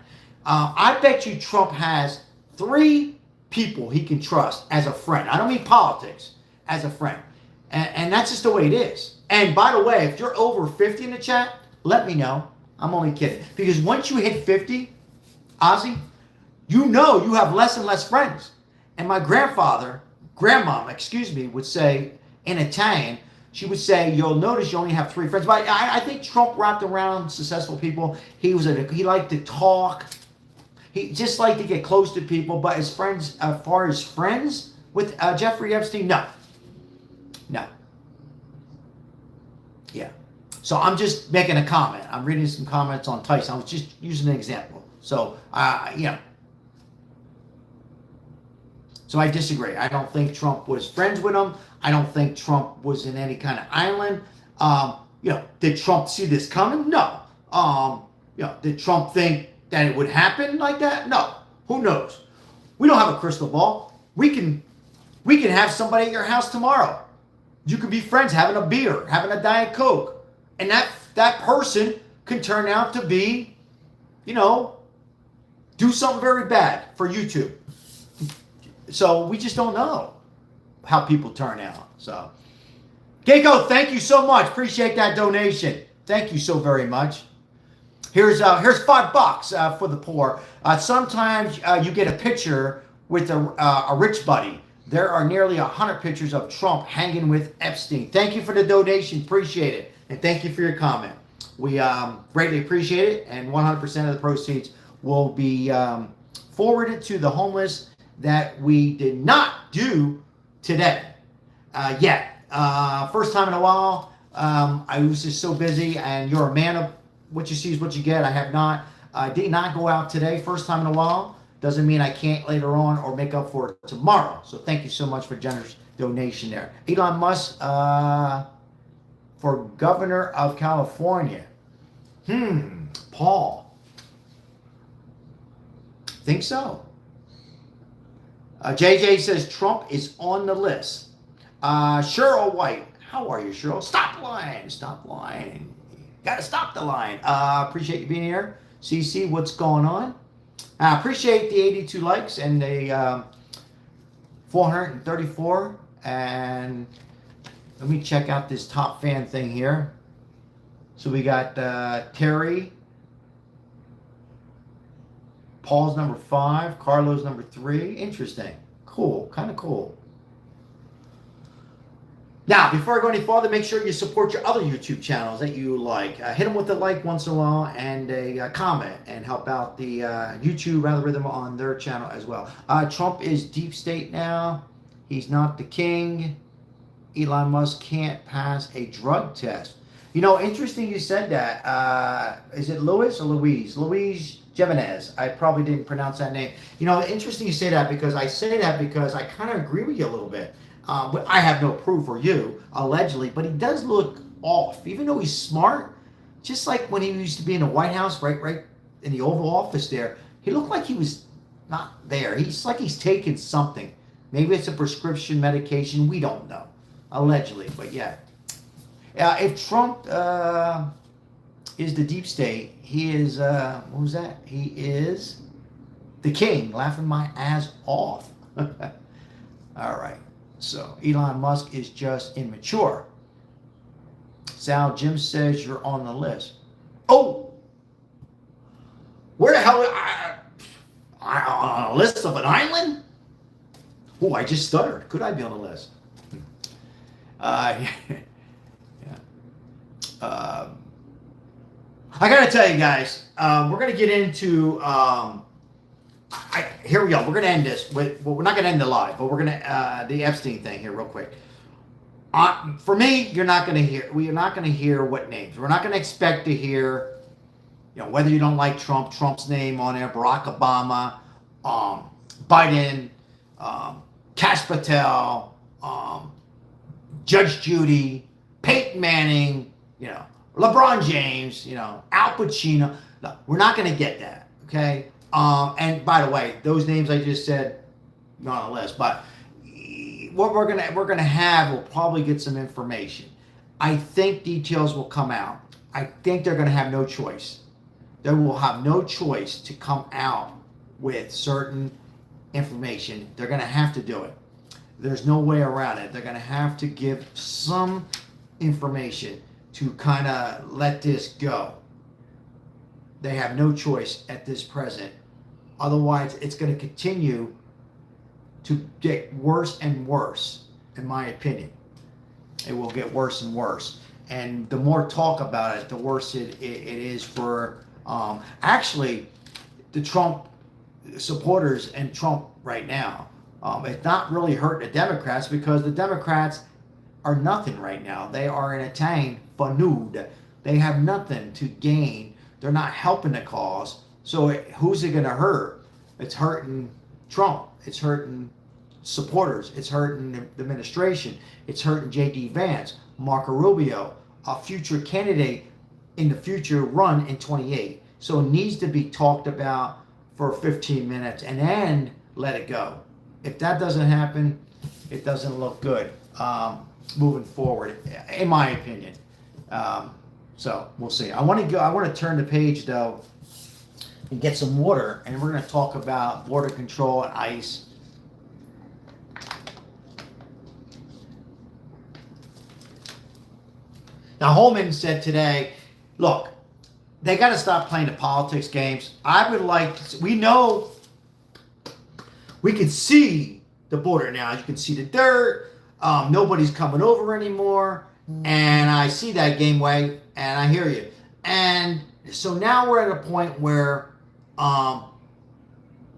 I bet you Trump has 3 people he can trust as a friend. I don't mean politics, as a friend. And that's just the way it is. And by the way, if you're over 50 in the chat, let me know. I'm only kidding. Because once you hit 50, Ozzy, you have less and less friends. And my grandmom, would say in Italian, she would say, you'll notice you only have 3 friends. But I think Trump wrapped around successful people. He liked to talk. He just liked to get close to people. But as far as friends with Jeffrey Epstein, no. Yeah. So I'm just making a comment. I'm reading some comments on Tyson. I was just using an example. So, So I disagree. I don't think Trump was friends with him. I don't think Trump was in any kind of island. Did Trump see this coming? No. Did Trump think that it would happen like that? No. Who knows? We don't have a crystal ball. We can have somebody at your house tomorrow. You can be friends having a beer, having a Diet Coke. And that person can turn out to be, do something very bad for YouTube. So we just don't know how people turn out. So, Keiko, thank you so much. Appreciate that donation. Thank you so very much. Here's $5 for the poor. Sometimes you get a picture with a rich buddy. There are nearly 100 pictures of Trump hanging with Epstein. Thank you for the donation. Appreciate it. And thank you for your comment. We greatly appreciate it. And 100% of the proceeds will be forwarded to the homeless that we did not do today yet. First time in a while. I was just so busy, and you're a man of what you see is what you get. I have not. I did not go out today. First time in a while. Doesn't mean I can't later on or make up for it tomorrow. So thank you so much for generous donation there. Elon Musk for governor of California. Paul. Think so. JJ says Trump is on the list. Cheryl White. How are you, Cheryl? Stop lying. Stop lying. Gotta stop the lying. Appreciate you being here. CC, what's going on? I appreciate the 82 likes and the 434. And let me check out this top fan thing here. So we got Terry. Paul's number 5. Carlo's number 3. Interesting. Cool. Kind of cool. Now, before I go any farther, make sure you support your other YouTube channels that you like. Hit them with a like once in a while and a comment, and help out the YouTube algorithm on their channel as well. Trump is deep state now. He's not the king. Elon Musk can't pass a drug test. You know, interesting you said that. Is it Louis or Louise? Louise Jimenez. I probably didn't pronounce that name. You know, interesting you say that, because I say that because I kind of agree with you a little bit. But I have no proof, or you, allegedly, but he does look off, even though he's smart. Just like when he used to be in the White House, right in the Oval Office there, he looked like he was not there. He's like he's taking something. Maybe it's a prescription medication. We don't know, allegedly, but yeah. If Trump is the deep state, he is, what was that? He is the king, laughing my ass off. All right. So Elon Musk is just immature. Sal, Jim says you're on the list. Oh, where the hell? I on a list of an island? Oh, I just stuttered. Could I be on the list? Yeah. I gotta tell you guys, we're gonna get into. Here we go. We're going to end this with, well, we're not going to end the live, but we're going to, the Epstein thing here real quick. For me, we are not going to hear what names. We're not going to expect to hear, you know, whether you don't like Trump's name on there, Barack Obama, Biden, Kash Patel, Judge Judy, Peyton Manning, you know, LeBron James, you know, Al Pacino. No, we're not going to get that, okay? And by the way, those names I just said, not on the list, but what we're gonna have, we'll probably get some information. I think details will come out. I think they're gonna have no choice. They will have no choice to come out with certain information. They're gonna have to do it. There's no way around it. They're gonna have to give some information to kind of let this go. They have no choice at this present. Otherwise, it's going to continue to get worse and worse, in my opinion. It will get worse and worse. And the more talk about it, the worse it is for, actually, the Trump supporters and Trump right now. It's not really hurting the Democrats, because the Democrats are nothing right now. They are in a tank for nude. They have nothing to gain. They're not helping the cause. So who's it going to hurt? It's hurting Trump. It's hurting supporters. It's hurting the administration. It's hurting J.D. Vance, Marco Rubio, a future candidate in the future run in 28. So it needs to be talked about for 15 minutes and then let it go. If that doesn't happen, it doesn't look good moving forward, in my opinion. So we'll see. I want to turn the page though and get some water, and we're going to talk about border control and ICE. Now Holman said today, look, they got to stop playing the politics games. I would like to, we know, we can see the border now. You can see the dirt. Nobody's coming over anymore. And I see that, Gameway, and I hear you. And so now we're at a point where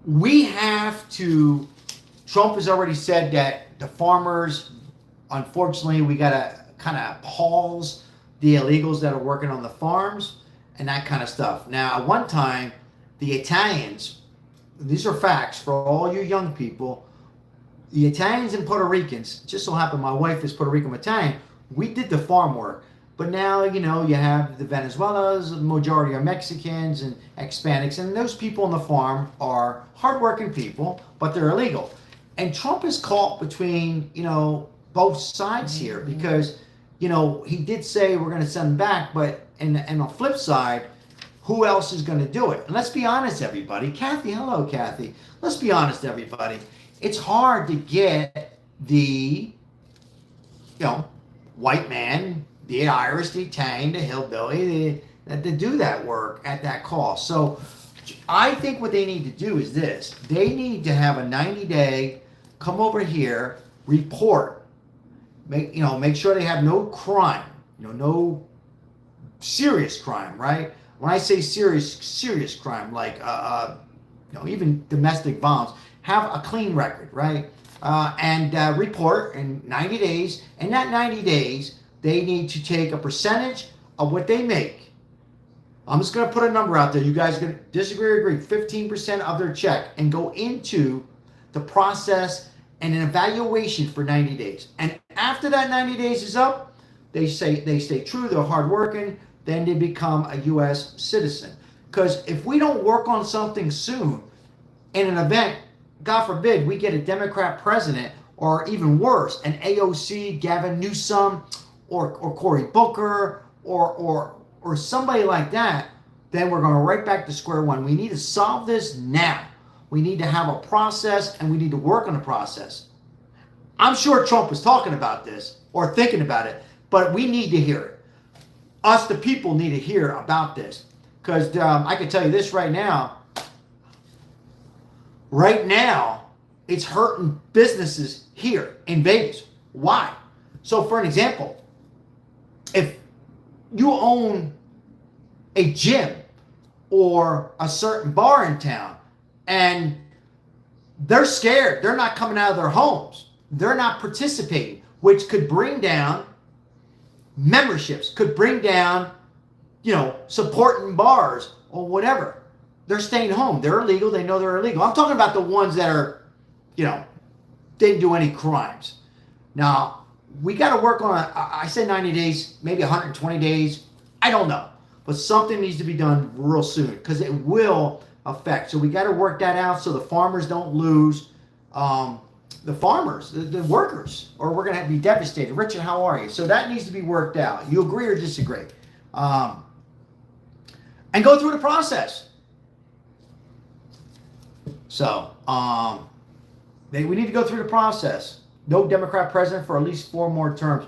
we have to, Trump has already said that the farmers, unfortunately, we got to kind of pause the illegals that are working on the farms and that kind of stuff. Now, at one time, the Italians, these are facts for all you young people, the Italians and Puerto Ricans, just so happened my wife is Puerto Rican Italian, we did the farm work. But now, you know, you have the Venezuelans, the majority are Mexicans and Hispanics, and those people on the farm are hardworking people, but they're illegal. And Trump is caught between, you know, both sides here, because, you know, he did say we're going to send them back, but and on the flip side, who else is going to do it? And let's be honest, everybody. Kathy, hello, Kathy. Let's be honest, everybody. It's hard to get the, you know, white man, the IRS detained a hillbilly to do that work at that cost. So I think what they need to do is this. They need to have a 90-day, come over here, report, make sure they have no crime, no serious crime, right? When I say serious crime, like even domestic violence, have a clean record, right? And report in 90 days. And that 90 days, they need to take a percentage of what they make. I'm just going to put a number out there. You guys are going to disagree or agree. 15% of their check, and go into the process and an evaluation for 90 days. And after that 90 days is up, they stay true, they're hardworking, then they become a U.S. citizen. Because if we don't work on something soon, in an event, God forbid, we get a Democrat president, or even worse, an AOC, Gavin Newsom, or Cory Booker, or somebody like that, then we're going right back to square one. We need to solve this now. We need to have a process, and we need to work on the process. I'm sure Trump was talking about this or thinking about it, but we need to hear it. Us, the people, need to hear about this. Because I can tell you this right now. Right now, it's hurting businesses here in Vegas. Why? So, for an example, if you own a gym or a certain bar in town and they're scared, they're not coming out of their homes, they're not participating, which could bring down memberships, could bring down, supporting bars or whatever. They're staying home. They're illegal. They know they're illegal. I'm talking about the ones that are, didn't do any crimes. Now, we got to work on, I said 90 days, maybe 120 days. I don't know. But something needs to be done real soon because it will affect. So we got to work that out so the farmers don't lose. The farmers, the workers, or we're going to be devastated. Richard, how are you? So that needs to be worked out. You agree or disagree? And go through the process. So we need to go through the process. No Democrat president for at least 4 more terms.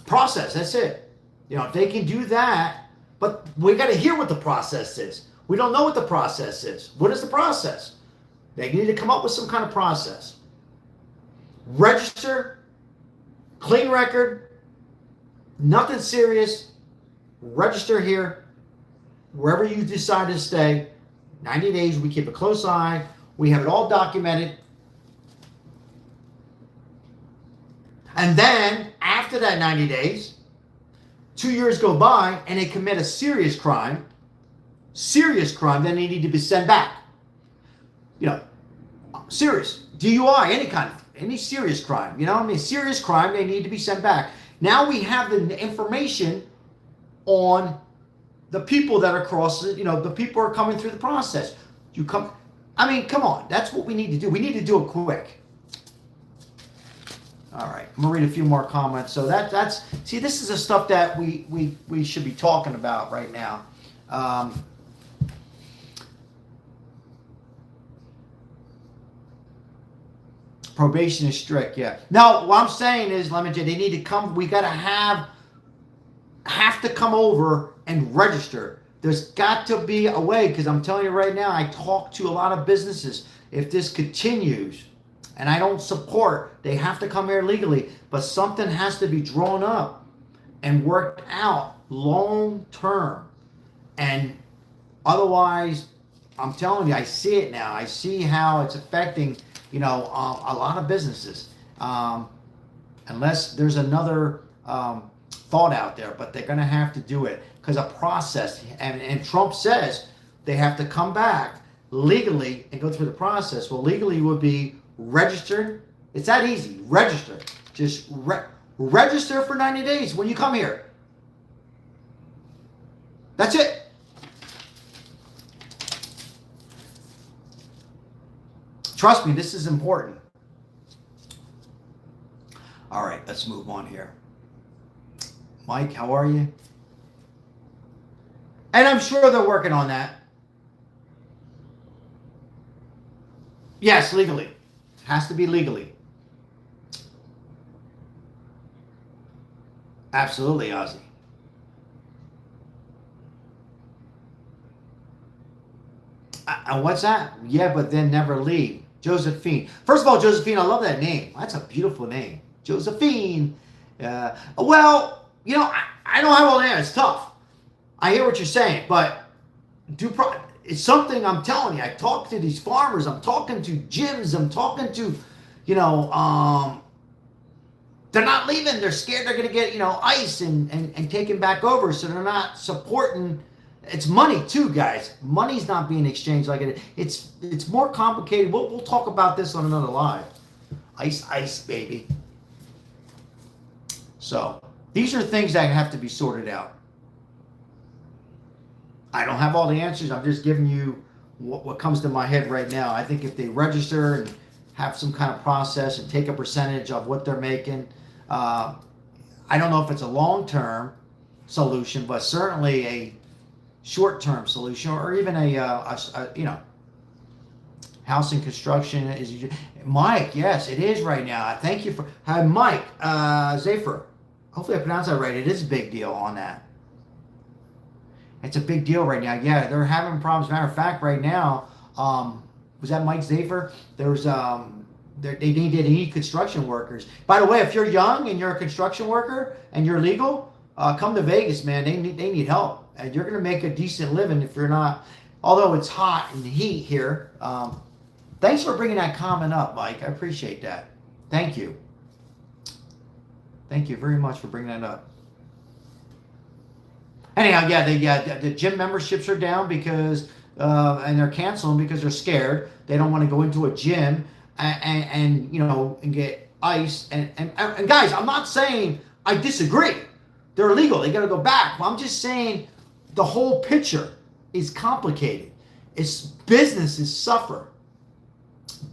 Process, that's it. If they can do that, but we got to hear what the process is. We don't know what the process is. What is the process? They need to come up with some kind of process. Register, clean record, nothing serious. Register here, wherever you decide to stay. 90 days, we keep a close eye. We have it all documented. And then, after that 90 days, 2 years go by and they commit a serious crime, then they need to be sent back. Serious. DUI, any serious crime. Serious crime, they need to be sent back. Now we have the information on the people that are crossing, the people are coming through the process. Come on. That's what we need to do. We need to do it quick. All right, I'm gonna read a few more comments. So that's this is the stuff that we should be talking about right now. Probation is strict, yeah. Now, what I'm saying is, Lemon J, they need to come. We gotta have to come over and register. There's got to be a way, because I'm telling you right now, I talk to a lot of businesses. If this continues, and I don't support, they have to come here legally, but something has to be drawn up and worked out long term. And otherwise, I'm telling you, I see it now. I see how it's affecting, a lot of businesses. Unless there's another thought out there, but they're going to have to do it because a process. And Trump says they have to come back legally and go through the process. Well, legally would be registered. It's that easy. Register. Just register for 90 days when you come here. That's it. Trust me, this is important. All right, let's move on here. Mike, how are you? And I'm sure they're working on that. Yes, legally. Has to be legally. Absolutely, Ozzy. What's that? Yeah, but then never leave. Josephine. First of all, Josephine, I love that name. That's a beautiful name. Josephine. Well, I don't have all the answers. It's tough. I hear what you're saying, but it's something I'm telling you. I talk to these farmers. I'm talking to gyms. I'm talking to, they're not leaving. They're scared they're going to get, ICE and taken back over. So they're not supporting. It's money too, guys. Money's not being exchanged like it. It's more complicated. We'll talk about this on another live. Ice, baby. So these are things that have to be sorted out. I don't have all the answers. I'm just giving you what comes to my head right now. I think if they register and have some kind of process and take a percentage of what they're making, I don't know if it's a long-term solution, but certainly a short-term solution, or even a housing construction is. Mike, yes, it is right now. Thank you for hi, Mike Zafer. Hopefully I pronounced that right. It is a big deal on that. It's a big deal right now. Yeah, they're having problems. Matter of fact, right now, was that Mike Zafer? There's they need construction workers. By the way, if you're young and you're a construction worker and you're legal, come to Vegas, man. They need help, and you're gonna make a decent living if you're not. Although it's hot and the heat here. Thanks for bringing that comment up, Mike. I appreciate that. Thank you. Thank you very much for bringing that up. Anyhow, the gym memberships are down because and they're canceling because they're scared. They don't want to go into a gym and get ice. And guys, I'm not saying I disagree. They're illegal. They got to go back. I'm just saying the whole picture is complicated. Businesses suffer.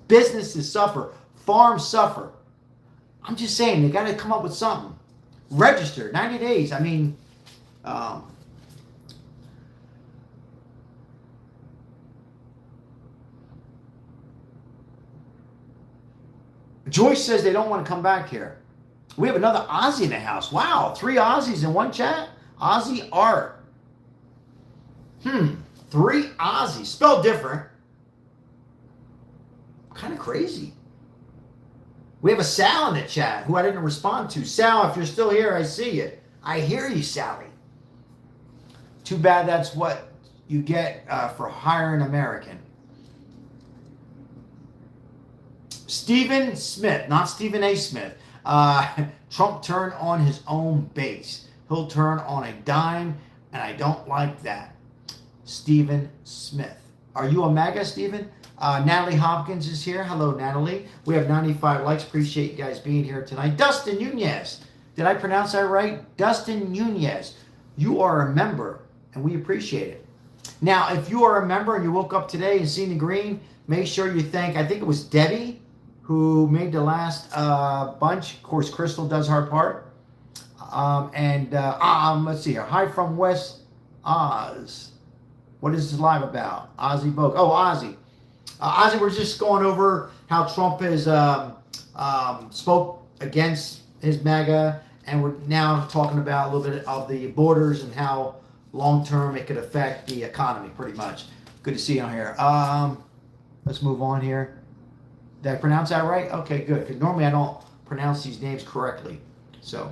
Businesses suffer. Farms suffer. I'm just saying they got to come up with something. Register 90 days. I mean. Joyce says they don't want to come back here. We have another Aussie in the house. Wow, 3 Aussies in one chat? Aussie art. 3 Aussies. Spelled different. Kind of crazy. We have a Sal in the chat who I didn't respond to. Sal, if you're still here, I see you. I hear you, Sally. Too bad that's what you get for hiring American. Stephen Smith, not Stephen A. Smith. Trump turned on his own base. He'll turn on a dime, and I don't like that. Stephen Smith. Are you a MAGA, Stephen? Natalie Hopkins is here. Hello, Natalie. We have 95 likes. Appreciate you guys being here tonight. Dustin Nunez. Did I pronounce that right? Dustin Nunez. You are a member, and we appreciate it. Now, if you are a member and you woke up today and seen the green, make sure you thank, I think it was Debbie, who made the last bunch. Of course, Crystal does her part. Let's see here. Hi from West Oz. What is this live about? Ozzy Bogue. Oh, Ozzy. Ozzy, we're just going over how Trump has spoke against his MAGA, and we're now talking about a little bit of the borders and how long-term it could affect the economy, pretty much. Good to see you on here. Let's move on here. Did I pronounce that right? Okay, good. Because normally I don't pronounce these names correctly. So,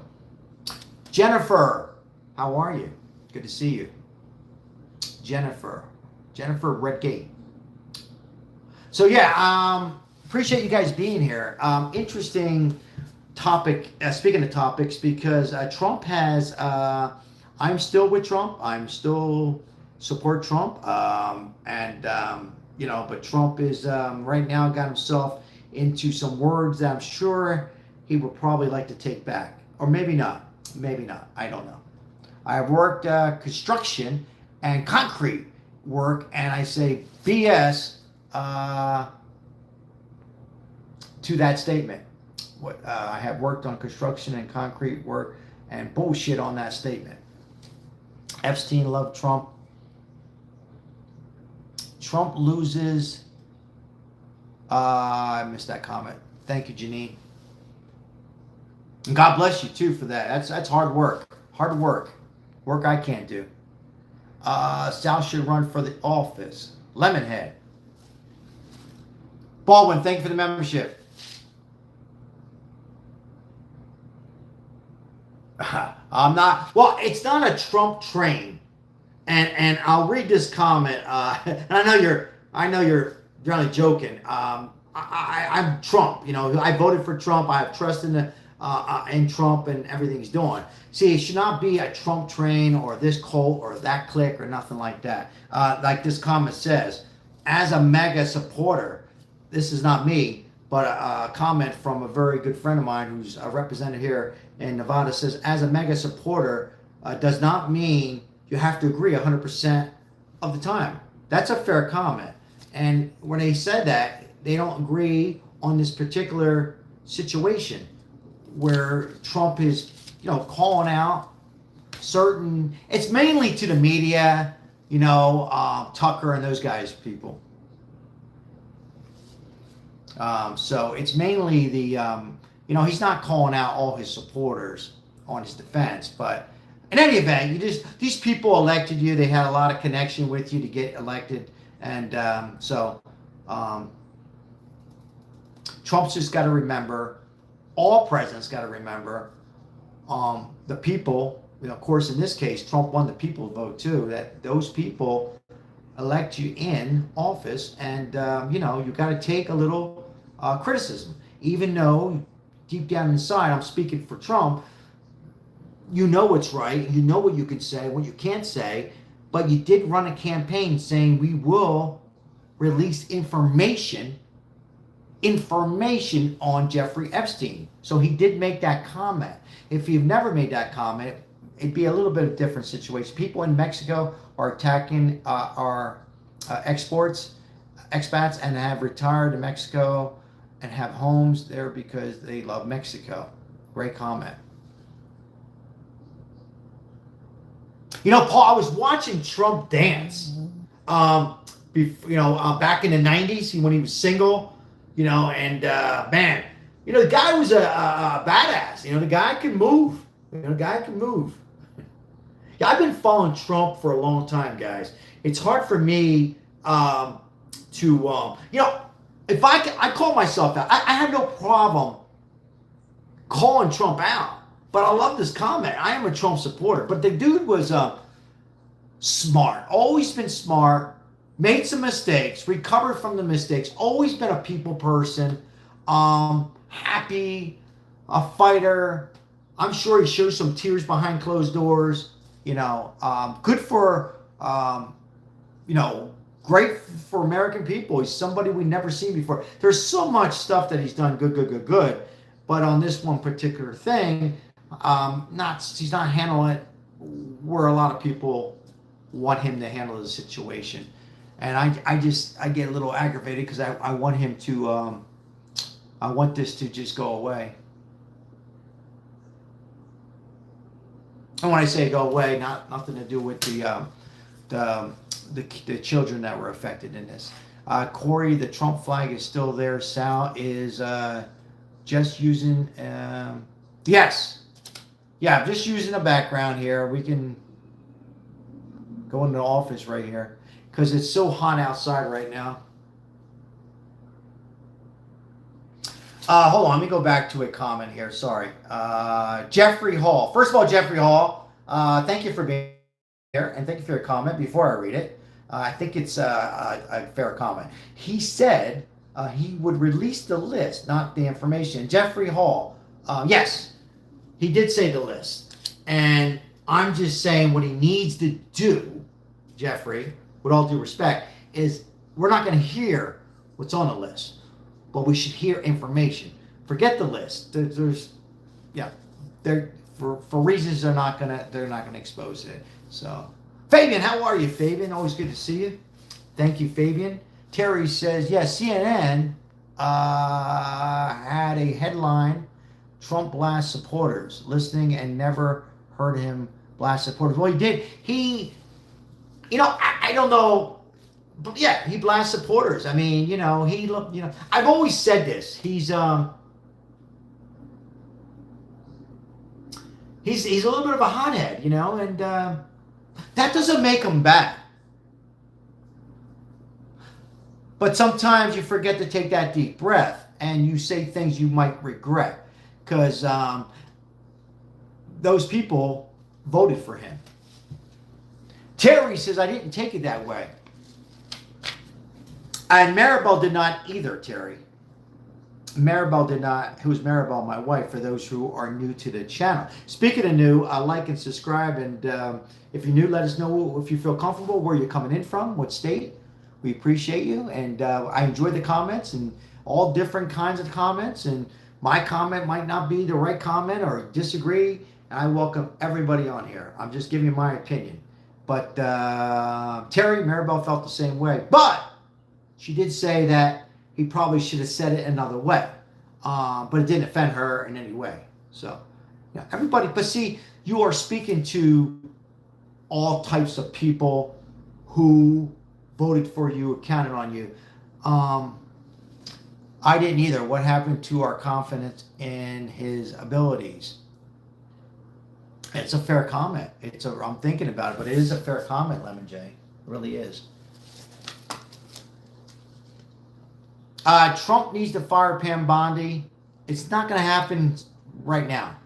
Jennifer, how are you? Good to see you. Jennifer Redgate. So yeah, appreciate you guys being here. Interesting topic. Speaking of topics, because Trump has. I'm still with Trump. I'm still support Trump. But Trump is right now got himself into some words that I'm sure he would probably like to take back, or maybe not. Maybe not. I don't know. I've worked construction and concrete work, and I say BS to that statement. I have worked on construction and concrete work, and bullshit on that statement. Epstein loved Trump. Trump loses I missed that comment. Thank you, Janine. And God bless you too for that. That's hard work. Hard work. Work I can't do. Sal should run for the office. Lemonhead. Baldwin, thank you for the membership. I'm not. Well, it's not a Trump train, and I'll read this comment. And I know you're really joking. I'm Trump. You know, I voted for Trump. I have trust in Trump and everything he's doing. See, it should not be a Trump train or this cult or that clique or nothing like that. Like this comment says, as a mega supporter, this is not me, but a comment from a very good friend of mine who's represented here in Nevada says, as a mega supporter does not mean you have to agree 100% of the time. That's a fair comment. And when they said that, they don't agree on this particular situation where Trump is, you know, calling out certain, it's mainly to the media, you know, Tucker and those guys, people. So it's mainly the, you know, he's not calling out all his supporters on his defense, but in any event, these people elected you. They had a lot of connection with you to get elected. And Trump's just got to remember, all presidents got to remember, the people, you know, of course, in this case, Trump won the people vote too, that those people elect you in office. And, you know, you got to take a little criticism, even though deep down inside, I'm speaking for Trump, you know what's right, you know what you can say, what you can't say, but you did run a campaign saying we will release information on Jeffrey Epstein. So he did make that comment. If you've never made that comment, it'd be a little bit of a different situation. People in Mexico are attacking our expats and have retired to Mexico and have homes there because they love Mexico. Great comment. You know, Paul, I was watching Trump dance. Back in the 90s when he was single, you know, and man, you know, the guy was a badass. You know, the guy can move. You know, the guy can move. Yeah, I've been following Trump for a long time, guys. It's hard for me to, you know, if I call myself out, I have no problem calling Trump out. But I love this comment. I am a Trump supporter. But the dude was smart, always been smart, made some mistakes, recovered from the mistakes, always been a people person, happy, a fighter. I'm sure he shows some tears behind closed doors. You know, good for, you know, great for American people. He's somebody we've never seen before. There's so much stuff that he's done good. But on this one particular thing, he's not handling it where a lot of people want him to handle the situation. And I get a little aggravated because I want him to, I want this to just go away. And when I say go away, nothing to do with the children that were affected in this. Corey, the Trump flag is still there. Sal is just using, yes. Yeah, I'm just using the background here. We can go into the office right here because it's so hot outside right now. Hold on, let me go back to a comment here. Sorry. Jeffrey Hall. First of all, Jeffrey Hall, thank you for being here and thank you for your comment. Before I read it, I think it's a fair comment. He said he would release the list, not the information. Jeffrey Hall, yes. He did say the list, and I'm just saying what he needs to do, Jeffrey, with all due respect, is we're not going to hear what's on the list, but we should hear information. Forget the list. For reasons they're not gonna expose it. So, Fabian, how are you, Fabian? Always good to see you. Thank you, Fabian. Terry says, yes, CNN had a headline. Trump blasts supporters, listening and never heard him blast supporters. Well, he did. You know, I don't know yeah, he blasts supporters. I mean, I've always said this. He's a little bit of a hothead, and that doesn't make him bad. But sometimes you forget to take that deep breath and you say things you might regret because those people voted for him. Terry says, I didn't take it that way. And Maribel did not either, Terry. Maribel did not. Who's Maribel? My wife, for those who are new to the channel. Speaking of new, like and subscribe. And if you're new, let us know if you feel comfortable, where you're coming in from, what state. We appreciate you. And I enjoy the comments and all different kinds of comments. And my comment might not be the right comment or disagree. And I welcome everybody on here. I'm just giving you my opinion. But Terry, Maribel felt the same way. But she did say that he probably should have said it another way. But it didn't offend her in any way. So, yeah, everybody. But see, you are speaking to all types of people who voted for you, counted on you. I didn't either. What happened to our confidence in his abilities? It's a fair comment. I'm thinking about it, but it is a fair comment, Lemon J. It really is. Trump needs to fire Pam Bondi. It's not going to happen right now.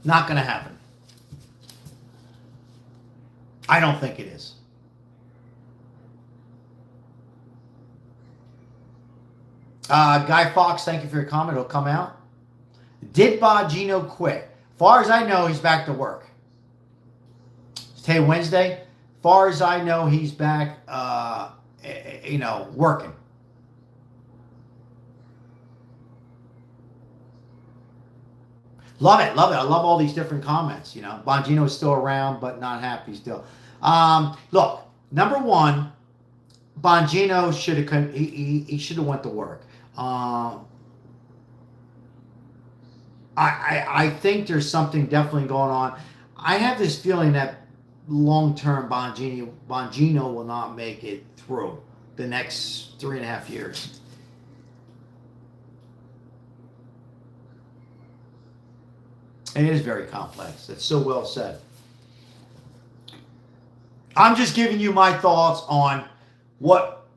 Not going to happen. I don't think it is. Guy Fox, thank you for your comment. It'll come out. Did Bongino quit? Far as I know, he's back to work. Today, Wednesday. Far as I know, he's back, working. Love it, love it. I love all these different comments. Bongino is still around, but not happy still. Look, number one, Bongino should have he should have went to work. I think there's something definitely going on. I have this feeling that long-term Bongino will not make it through the next 3.5 years. It is very complex. It's so well said. I'm just giving you my thoughts on what,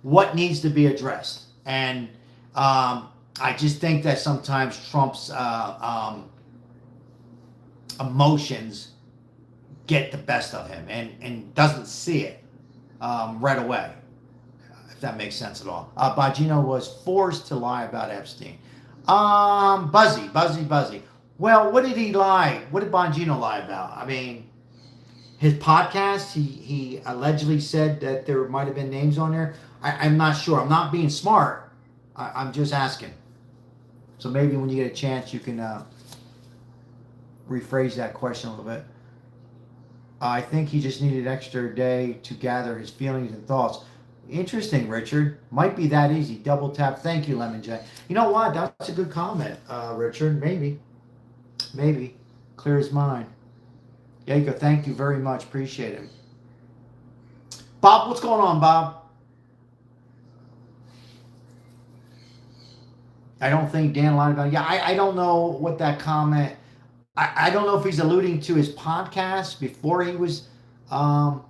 what needs to be addressed. And I just think that sometimes Trump's emotions get the best of him and doesn't see it right away, if that makes sense at all. Bongino was forced to lie about Epstein. Buzzy. Well, what did he lie? What did Bongino lie about? I mean, his podcast, he allegedly said that there might have been names on there. I'm not sure. I'm not being smart. I'm just asking. So maybe when you get a chance, you can rephrase that question a little bit. I think he just needed an extra day to gather his feelings and thoughts. Interesting, Richard. Might be that easy. Double tap. Thank you, Lemon J. You know what? That's a good comment, Richard. Maybe. Clear his mind. Yako, thank you very much. Appreciate it. Bob, what's going on, Bob? I don't think Dan lied about it. Yeah, I don't know what that comment... I don't know if he's alluding to his podcast before he was the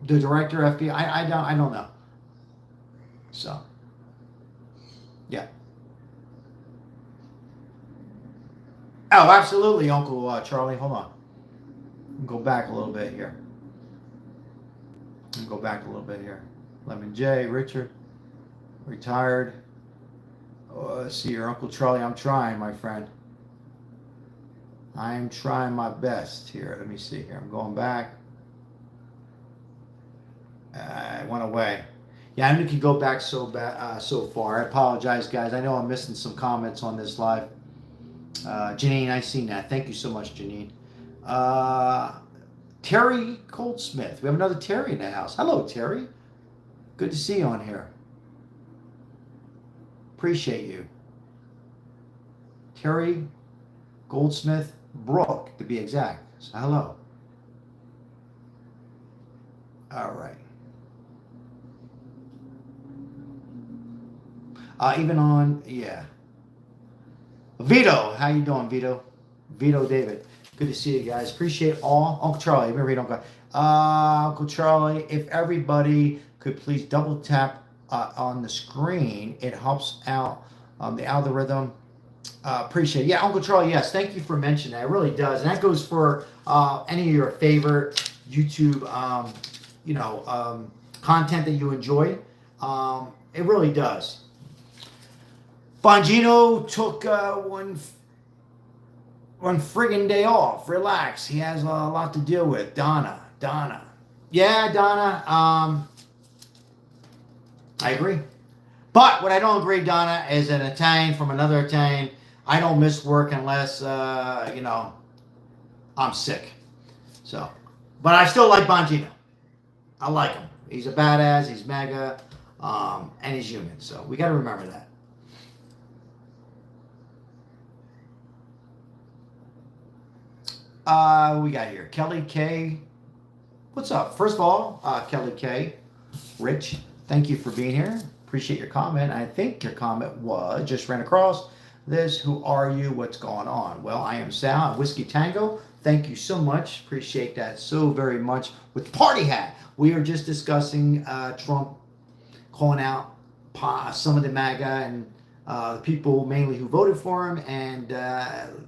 director of FBI. I don't know. So, yeah. Oh, absolutely, Uncle Charlie. Hold on. Go back a little bit here. Lemon J, Richard, retired. Let's see your Uncle Charlie. I'm trying, my friend. I'm trying my best here. Let me see here. I'm going back. I went away. Yeah, I didn't go back so far. I apologize, guys. I know I'm missing some comments on this live. Janine, I seen that. Thank you so much, Janine. Terry Goldsmith. We have another Terry in the house. Hello, Terry. Good to see you on here. Appreciate you. Terry Goldsmith Brook, to be exact. So hello. All right. Even on, yeah. Vito, how you doing, Vito? Vito David. Good to see you guys. Appreciate all. Uncle Charlie, let me read Uncle. Uncle Charlie, if everybody could please double tap on the screen, it helps out the algorithm. Appreciate it. Yeah, Uncle Charlie, yes. Thank you for mentioning that. It really does. And that goes for any of your favorite YouTube, content that you enjoy. It really does. Bongino took one friggin' day off. Relax. He has a lot to deal with. Donna. Yeah, Donna. I agree. But what I don't agree, Donna, is an Italian from another Italian. I don't miss work unless, I'm sick. So, but I still like Bongino. I like him. He's a badass. He's mega, and he's human. So we got to remember that. We got here Kelly K. What's up? First of all, Kelly K. Rich, thank you for being here. Appreciate your comment. I think your comment was just ran across this. Who are you? What's going on? Well, I am Sal, Whiskey Tango. Thank you so much. Appreciate that so very much. With Party Hat, we are just discussing Trump calling out some of the MAGA and the people mainly who voted for him, and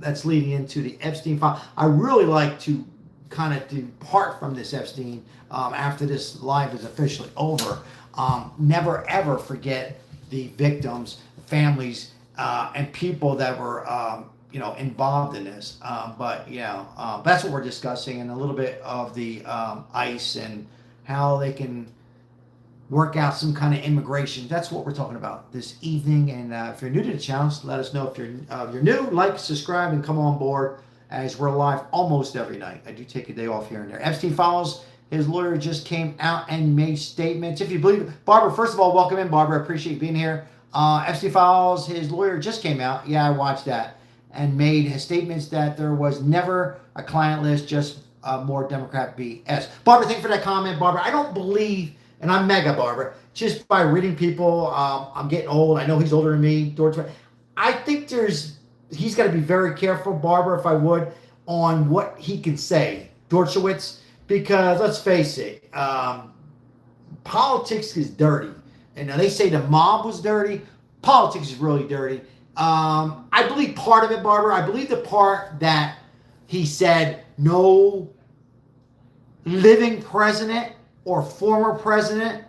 that's leading into the Epstein file. I really like to kind of depart from this Epstein after this live is officially over. Never ever forget the victims, families, and people that were involved in this. But that's what we're discussing, and a little bit of the ICE and how they can work out some kind of immigration. That's what we're talking about this evening. And if you're new to the channel, let us know if you're new. Like, subscribe, and come on board as we're live almost every night. I do take a day off here and there. Epstein Files, his lawyer just came out and made statements. If you believe it. Barbara, first of all, welcome in, Barbara. Appreciate you being here. Epstein Files, his lawyer just came out. Yeah, I watched that. And made his statements that there was never a client list, just more Democrat BS. Barbara, thank you for that comment, Barbara. I don't believe... And I'm mega, Barbara. Just by reading people, I'm getting old. I know he's older than me. George, I think he's got to be very careful, Barbara, if I would, on what he can say, Dershowitz, because let's face it, politics is dirty. And now they say the mob was dirty. Politics is really dirty. I believe part of it, Barbara. I believe the part that he said no living president or former president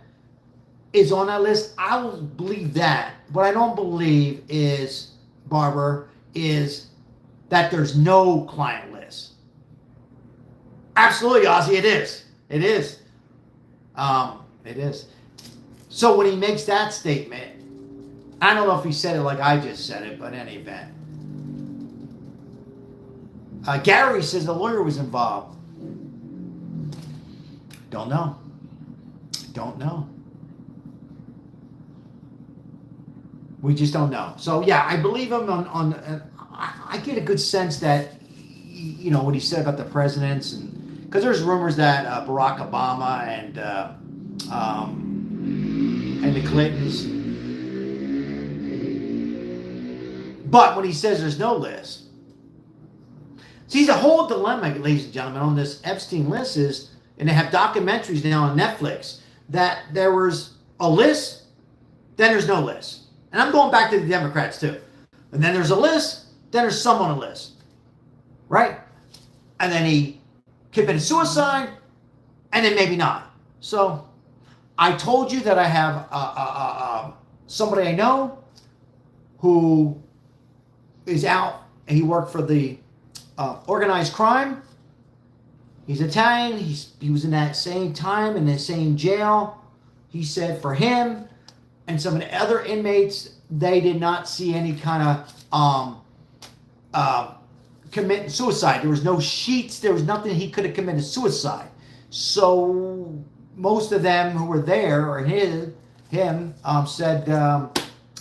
is on that list. I will believe that. What I don't believe is, Barbara, is that there's no client list. Absolutely, Ozzy, it is. It is. It is. So when he makes that statement, I don't know if he said it like I just said it, but in any event. Gary says the lawyer was involved. Don't know. Don't know. We just don't know. So yeah, I believe him I get a good sense that what he said about the presidents, and because there's rumors that Barack Obama and the Clintons. But when he says there's no list, see, the whole dilemma, ladies and gentlemen, on this Epstein list is, and they have documentaries now on Netflix, that there was a list, then there's no list. And I'm going back to the Democrats too. And then there's a list, then there's some on a list. Right? And then he committed suicide, and then maybe not. So I told you that I have somebody I know who is out, and he worked for the organized crime. He's Italian. He was in that same time in the same jail. He said for him and some of the other inmates, they did not see any kind of committing suicide. There was no sheets. There was nothing he could have committed suicide. So most of them who were there, or him, said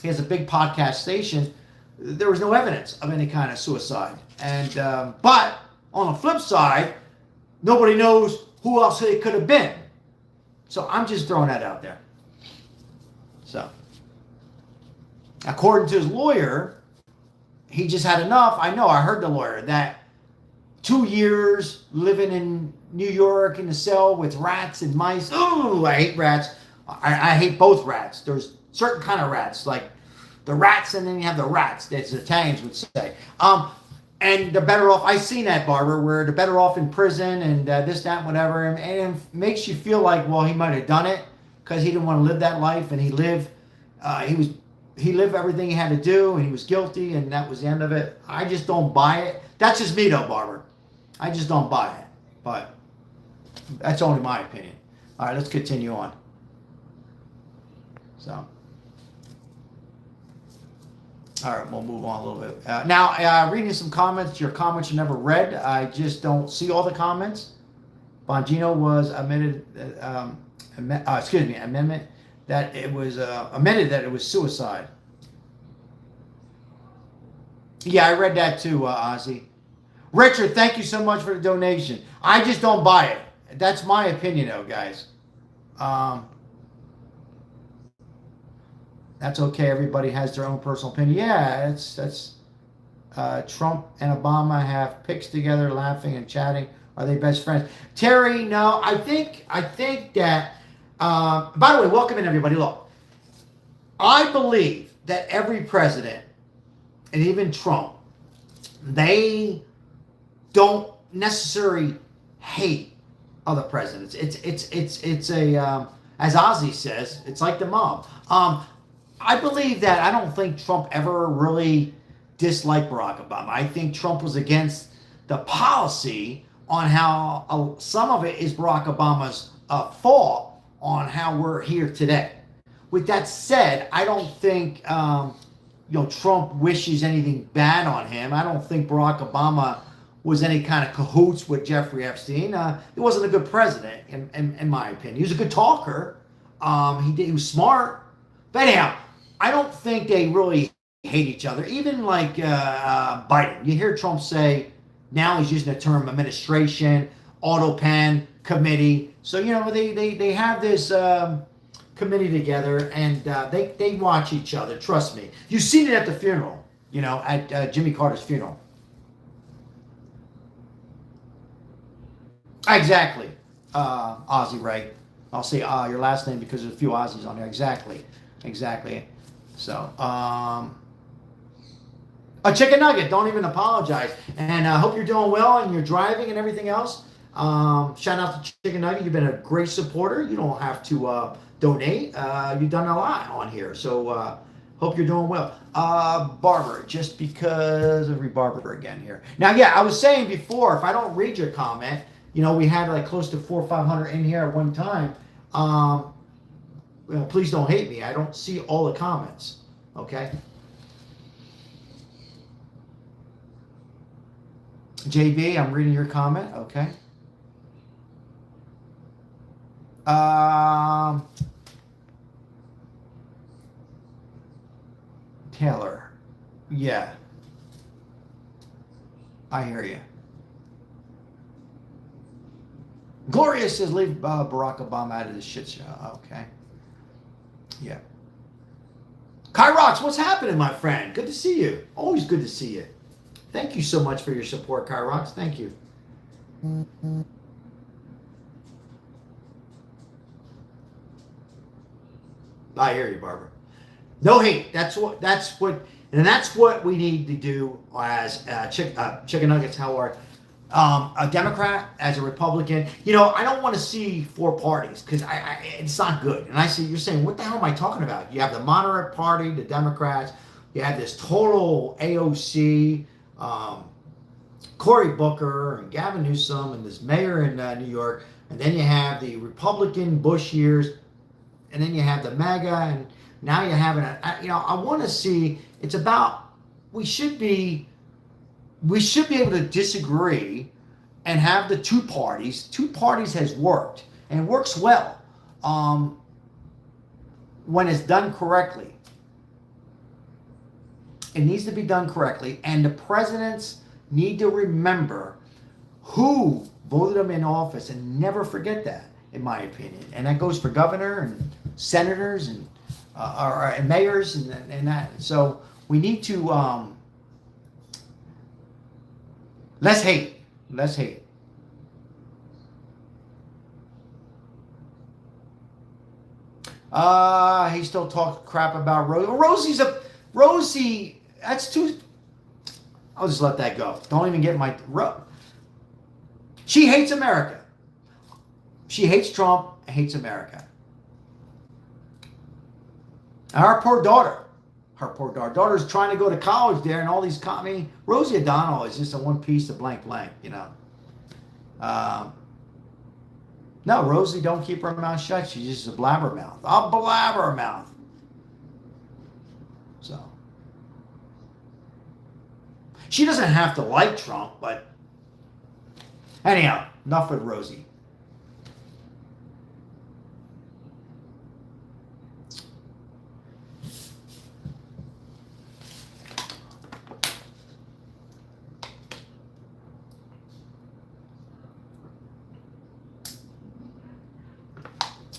he has a big podcast station. There was no evidence of any kind of suicide. And but on the flip side, nobody knows who else it could have been. So I'm just throwing that out there. So, according to his lawyer, he just had enough. I know, I heard the lawyer, that 2 years living in New York in a cell with rats and mice. Oh, I hate rats. I hate both rats. There's certain kind of rats, like the rats, and then you have the rats, as Italians would say. And they're better off. I've seen that, Barbara, where they're better off in prison and this, that, whatever. And it makes you feel like, well, he might have done it because he didn't want to live that life, and he lived everything he had to do, and he was guilty, and that was the end of it. I just don't buy it. That's just me, though, Barbara. I just don't buy it. But that's only my opinion. All right, let's continue on. So. All right, we'll move on a little bit. Now, reading some comments. Your comments are never read. I just don't see all the comments. Bongino was amended that it was amended that it was suicide. Yeah, I read that too, Ozzy. Richard, thank you so much for the donation. I just don't buy it. That's my opinion, though, guys. That's okay. Everybody has their own personal opinion. Yeah, that's Trump and Obama have pics together, laughing and chatting. Are they best friends? Terry, no. I think that. By the way, welcome in, everybody. Look, I believe that every president, and even Trump, they don't necessarily hate other presidents. It's a as Ozzy says, it's like the mob. I believe that. I don't think Trump ever really disliked Barack Obama. I think Trump was against the policy on how some of it is Barack Obama's fault on how we're here today. With that said, I don't think Trump wishes anything bad on him. I don't think Barack Obama was any kind of cahoots with Jeffrey Epstein. He wasn't a good president, in my opinion. He was a good talker. He was smart. But anyhow, I don't think they really hate each other. Even like Biden. You hear Trump say, now he's using the term administration, autopan, committee. So, they have this committee together, and they watch each other. Trust me. You've seen it at the funeral, at Jimmy Carter's funeral. Exactly, Ozzy, right? I'll say your last name because there's a few Ozzies on there. Exactly. So, a chicken nugget. Don't even apologize. And I hope you're doing well and you're driving and everything else. Shout out to Chicken Nugget. You've been a great supporter. You don't have to donate. You've done a lot on here. So, hope you're doing well. Barbara, just because of Barbara again here. Now, yeah, I was saying before, if I don't read your comment, we had like close to 400 or 500 in here at one time. Please don't hate me. I don't see all the comments. Okay. JB, I'm reading your comment. Okay. Taylor. Yeah. I hear you. Gloria says, leave Barack Obama out of this shit show. Okay. Yeah. Kyrox, what's happening, my friend? Good to see you. Always good to see you. Thank you so much for your support, Kyrox. Thank you. I hear you, Barbara. No hate. That's what we need to do as Chicken Nuggets. How are a Democrat, as a Republican? I don't want to see four parties because it's not good. And you're saying, what the hell am I talking about? You have the moderate party, the Democrats. You have this total AOC, Cory Booker and Gavin Newsom and this mayor in New York. And then you have the Republican Bush years. And then you have the MAGA. And now you're having I want to see, it's about, we should be able to disagree and have the two parties. Two parties has worked, and it works well when it's done correctly. It needs to be done correctly, and the presidents need to remember who voted them in office and never forget that, in my opinion. And that goes for governor and senators and and mayors and that. So we need to less hate. Less hate. He still talks crap about Rosie. Rosie. That's too. I'll just let that go. Don't even get my. She hates America. She hates Trump. Hates America. And our poor daughter. Daughter's trying to go to college there, and all these. I mean, Rosie O'Donnell is just a one piece of blank, you know. No, Rosie, don't keep her mouth shut. She's just a blabbermouth. A blabbermouth. So. She doesn't have to like Trump, but anyhow, enough with Rosie.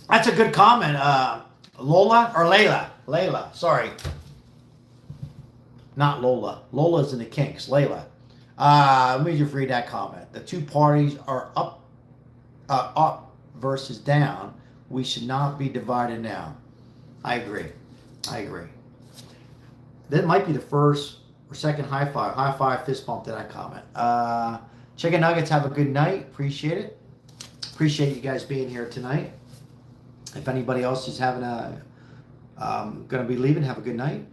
That's a good comment. Lola or Layla? Layla, sorry. Not Lola. Lola's in the Kinks. Layla. Let me just read that comment. The two parties are up versus down. We should not be divided now. I agree. That might be the first or second high five, fist bump to that comment. Chicken Nuggets, have a good night. Appreciate it. Appreciate you guys being here tonight. If anybody else is having going to be leaving, have a good night.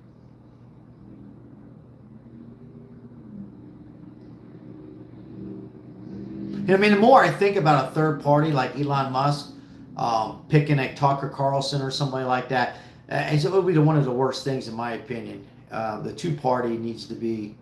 I mean, the more I think about a third party like Elon Musk picking a Tucker Carlson or somebody like that, it would be one of the worst things in my opinion. The two party needs to be.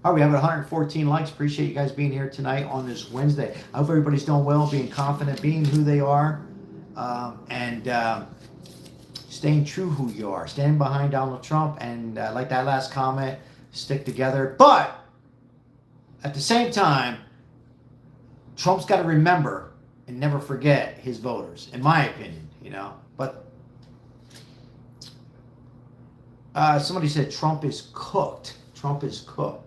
All right, we have 114 likes. Appreciate you guys being here tonight on this Wednesday. I hope everybody's doing well, being confident, being who they are, and staying true who you are. Standing behind Donald Trump, and like that last comment, stick together. But at the same time, Trump's got to remember and never forget his voters, in my opinion, you know. But somebody said Trump is cooked. Trump is cooked.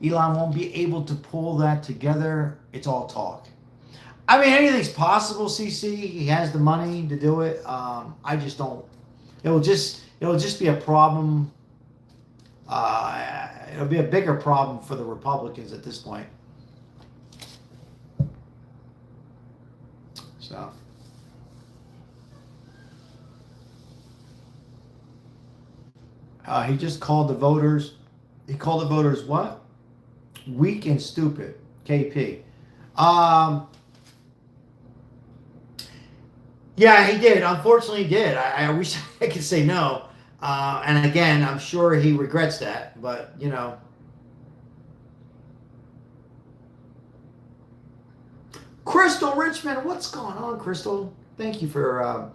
Elon won't be able to pull that together. It's all talk. I mean, anything's possible, CC. He has the money to do it. I just don't. It'll just be a problem. It'll be a bigger problem for the Republicans at this point. So. He just called the voters. He called the voters what? Weak and stupid. KP. Yeah, he did. Unfortunately, he did. I wish I could say no. And again, I'm sure he regrets that. But, you know. Crystal Richmond, what's going on, Crystal? Thank you for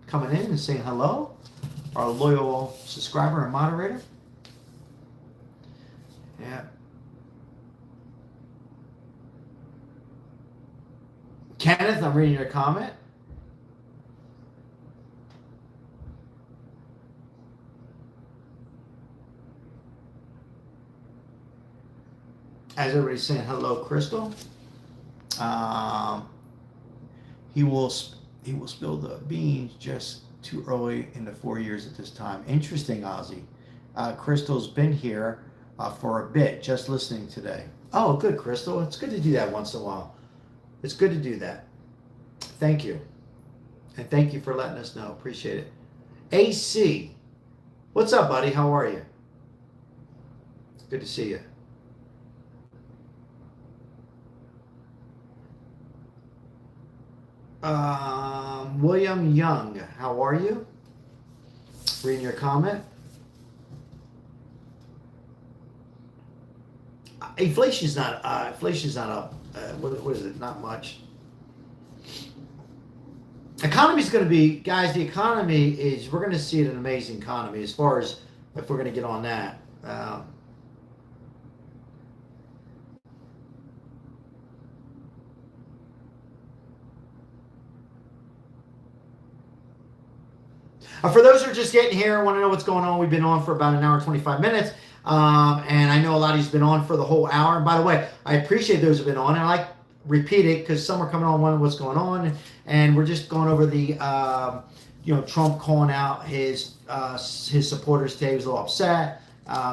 coming in and saying hello. Our loyal subscriber and moderator. Yeah. Kenneth, I'm reading your comment. As everybody's saying hello, Crystal. He will spill the beans just too early in the 4 years at this time. Interesting, Ozzy. Crystal's been here for a bit, just listening today. Oh, good, Crystal. It's good to do that once in a while. It's good to do that. Thank you. And thank you for letting us know. Appreciate it. AC. What's up, buddy? How are you? It's good to see you. William Young, how are you? Reading your comment. Inflation's not up. What is it? Not much. Economy is going to be, guys. The economy is. We're going to see an amazing economy as far as if we're going to get on that. For those who are just getting here, want to know what's going on. We've been on for about an hour and 25 minutes. And I know a lot of you's been on for the whole hour. And by the way, I appreciate those who've been on. And I like repeat it because some are coming on wondering what's going on. And we're just going over the, Trump calling out his supporters today. He was a little upset,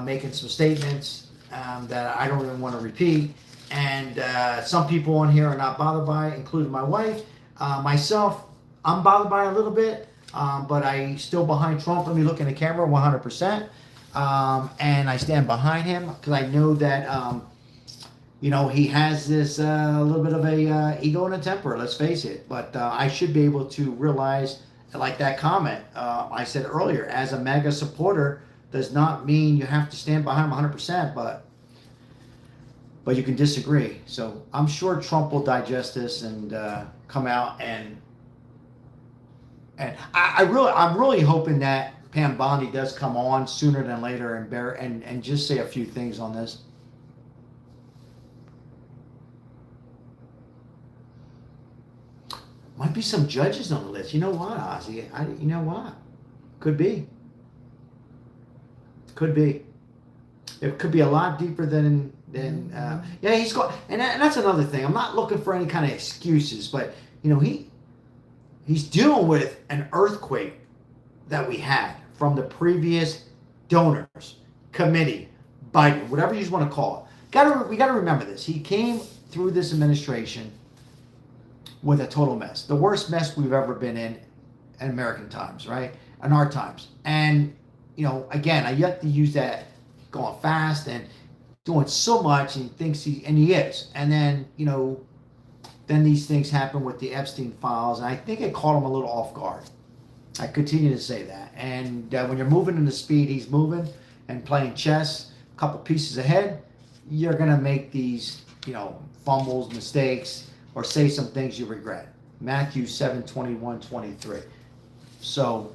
making some statements that I don't even want to repeat. And some people on here are not bothered by it, including my wife. Myself, I'm bothered by it a little bit. But I still behind Trump. Let me look in the camera 100%. And I stand behind him because I know that, he has this little bit of a ego and a temper, let's face it. But I should be able to realize, like that comment I said earlier, as a MAGA supporter, does not mean you have to stand behind him 100%, but you can disagree. So I'm sure Trump will digest this and come out and I'm really hoping that Pam Bondi does come on sooner than later and just say a few things on this. Might be some judges on the list. You know what, Ozzy? You know what? Could be. Could be. It could be a lot deeper than he's got. And that's another thing. I'm not looking for any kind of excuses, but he's dealing with an earthquake that we had from the previous donors, committee, Biden, whatever you want to call it. We got to remember this. He came through this administration with a total mess, the worst mess we've ever been in American times, right? In our times. And, again, I yet to use that going fast and doing so much, and he thinks he is. And then, then these things happen with the Epstein files, and I think it caught him a little off guard. I continue to say that. And when you're moving in the speed he's moving and playing chess, a couple pieces ahead, you're going to make these, fumbles, mistakes, or say some things you regret. Matthew 7:21-23. So,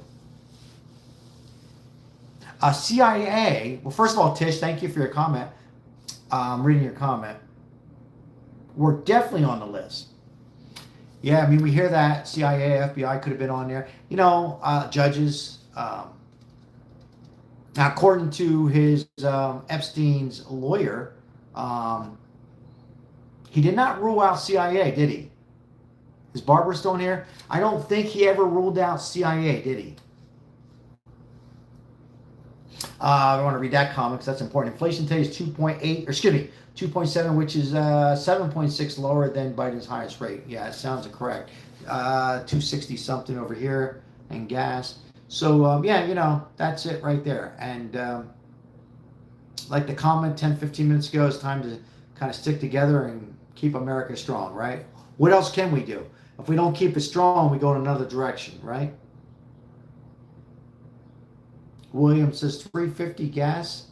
CIA, well, first of all, Tish, thank you for your comment. I'm reading your comment. We're definitely on the list. Yeah, I mean, we hear that CIA, FBI could have been on there. Judges. Now, according to his Epstein's lawyer, he did not rule out CIA, did he? Is Barbara still in here? I don't think he ever ruled out CIA, did he? I want to read that comment because that's important. Inflation today is 2.7, which is 7.6 lower than Biden's highest rate. Yeah, it sounds correct. 260 something over here, and gas. So that's it right there. And like the comment 10, 15 minutes ago, it's time to kind of stick together and keep America strong, right? What else can we do? If we don't keep it strong, we go in another direction, right? William says 350 gas.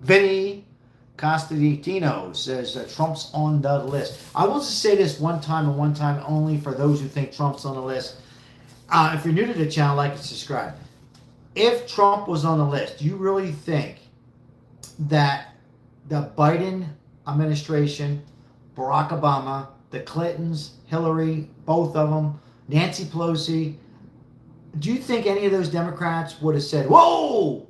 Vinny Costantino says Trump's on the list. I want to say this one time and one time only for those who think Trump's on the list. If you're new to the channel, like and subscribe. If Trump was on the list, do you really think that the Biden administration, Barack Obama, the Clintons, Hillary, both of them, Nancy Pelosi, do you think any of those Democrats would have said, whoa,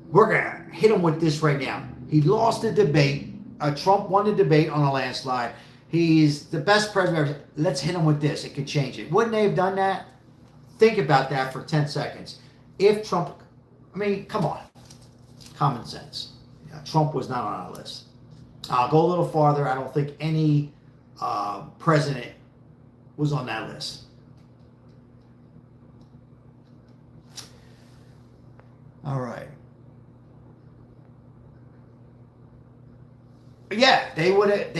we're going to hit him with this right now? He lost the debate. Trump won the debate on a landslide. He's the best president ever. Let's hit him with this. It could change it. Wouldn't they have done that? Think about that for 10 seconds. If Trump, come on. Common sense. Trump was not on our list. I'll go a little farther. I don't think any president was on that list. All right. Yeah, they would have.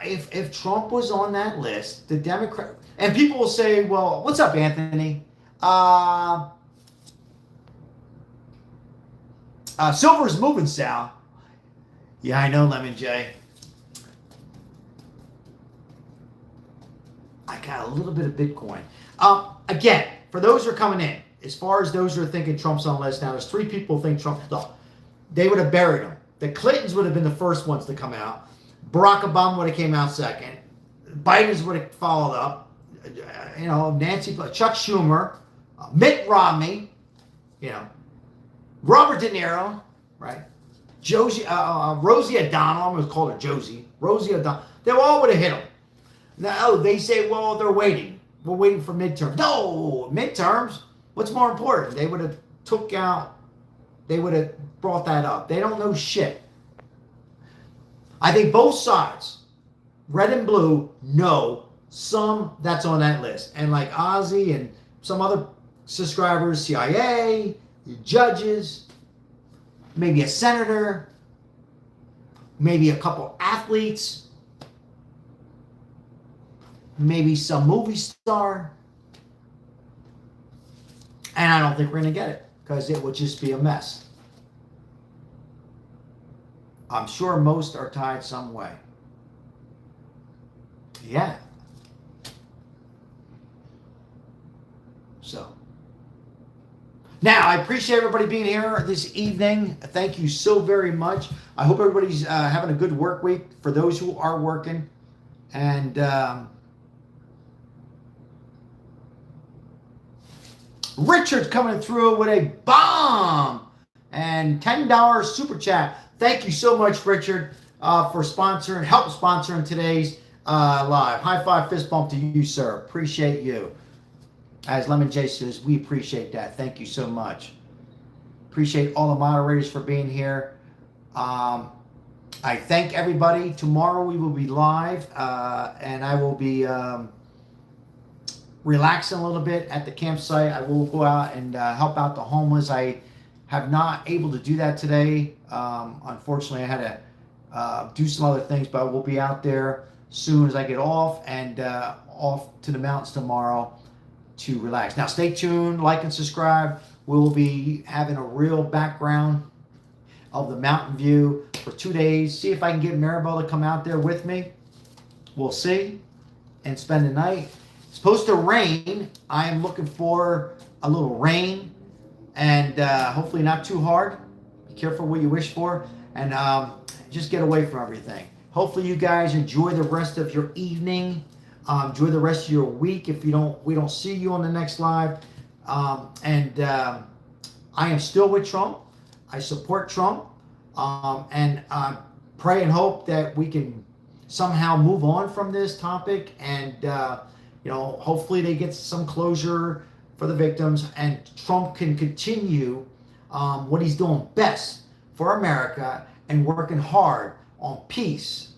If Trump was on that list, the Democrat, and people will say, "Well, what's up, Anthony? Silver's moving, Sal." Yeah, I know, Lemon J. got a little bit of Bitcoin. Again, for those who are coming in, as far as those who are thinking Trump's on the list now, there's 3 people who think Trump, no, they would have buried him. The Clintons would have been the first ones to come out. Barack Obama would have came out second. Biden's would have followed up. Nancy, Chuck Schumer, Mitt Romney, Robert De Niro, right? Rosie O'Donnell, I'm going to call her Josie. Rosie O'Donnell. They all would have hit him. Now, they say, well, they're waiting. We're waiting for midterms. No, midterms. What's more important? They would have brought that up. They don't know shit. I think both sides, red and blue, know some that's on that list. And like Ozzy and some other subscribers, CIA, judges, maybe a senator, maybe a couple athletes, maybe some movie star. And I don't think we're going to get it because it would just be a mess. I'm sure most are tied some way. Yeah. So. Now, I appreciate everybody being here this evening. Thank you so very much. I hope everybody's having a good work week for those who are working. And Richard's coming through with a bomb and $10 super chat. Thank you so much, Richard, for sponsoring today's live. High five, fist bump to you, sir. Appreciate you. As Lemon J says, we appreciate that. Thank you so much. Appreciate all the moderators for being here. I thank everybody. Tomorrow we will be live, and I will be relaxing a little bit at the campsite. I will go out and help out the homeless. I have not able to do that today. Unfortunately, I had to do some other things, but I will be out there as soon as I get off and off to the mountains tomorrow to relax. Now, stay tuned, like and subscribe. We will be having a real background of the mountain view for 2 days. See if I can get Maribel to come out there with me. We'll see. And spend the night. It's supposed to rain. I am looking for a little rain. And hopefully not too hard. Be careful what you wish for. And just get away from everything. Hopefully you guys enjoy the rest of your evening. Enjoy the rest of your week. If we don't see you on the next live. I am still with Trump. I support Trump. And pray and hope that we can somehow move on from this topic. And, hopefully they get some closure for the victims. And Trump can continue what he's doing best for America and working hard on peace,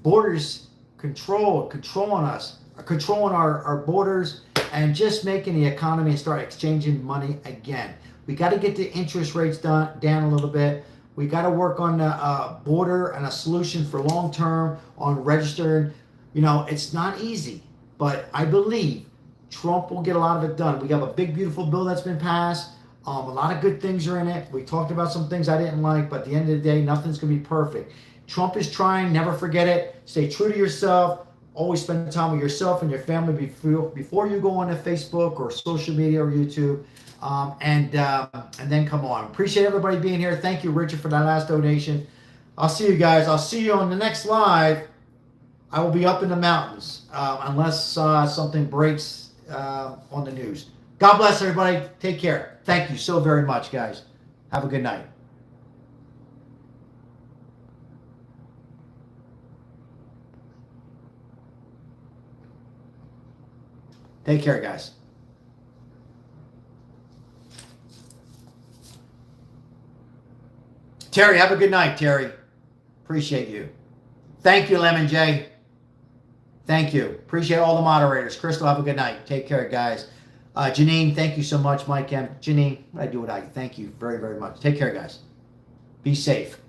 borders controlling us, controlling our borders, and just making the economy and start exchanging money again. We got to get the interest rates down a little bit. We got to work on the border and a solution for long term on registered. It's not easy, but I believe Trump will get a lot of it done. We have a big, beautiful bill that's been passed. A lot of good things are in it. We talked about some things I didn't like, but at the end of the day, nothing's going to be perfect. Trump is trying. Never forget it. Stay true to yourself. Always spend time with yourself and your family before you go on to Facebook or social media or YouTube. And then come on. Appreciate everybody being here. Thank you, Richard, for that last donation. I'll see you guys. I'll see you on the next live. I will be up in the mountains unless something breaks on the news. God bless everybody. Take care. Thank you so very much, guys. Have a good night. Take care, guys. Terry, have a good night, Terry. Appreciate you. Thank you, Lemon J. Thank you. Appreciate all the moderators. Crystal, have a good night. Take care, guys. Janine, thank you so much. Mike M. Janine, what I do without you. Thank you very, very much. Take care, guys. Be safe.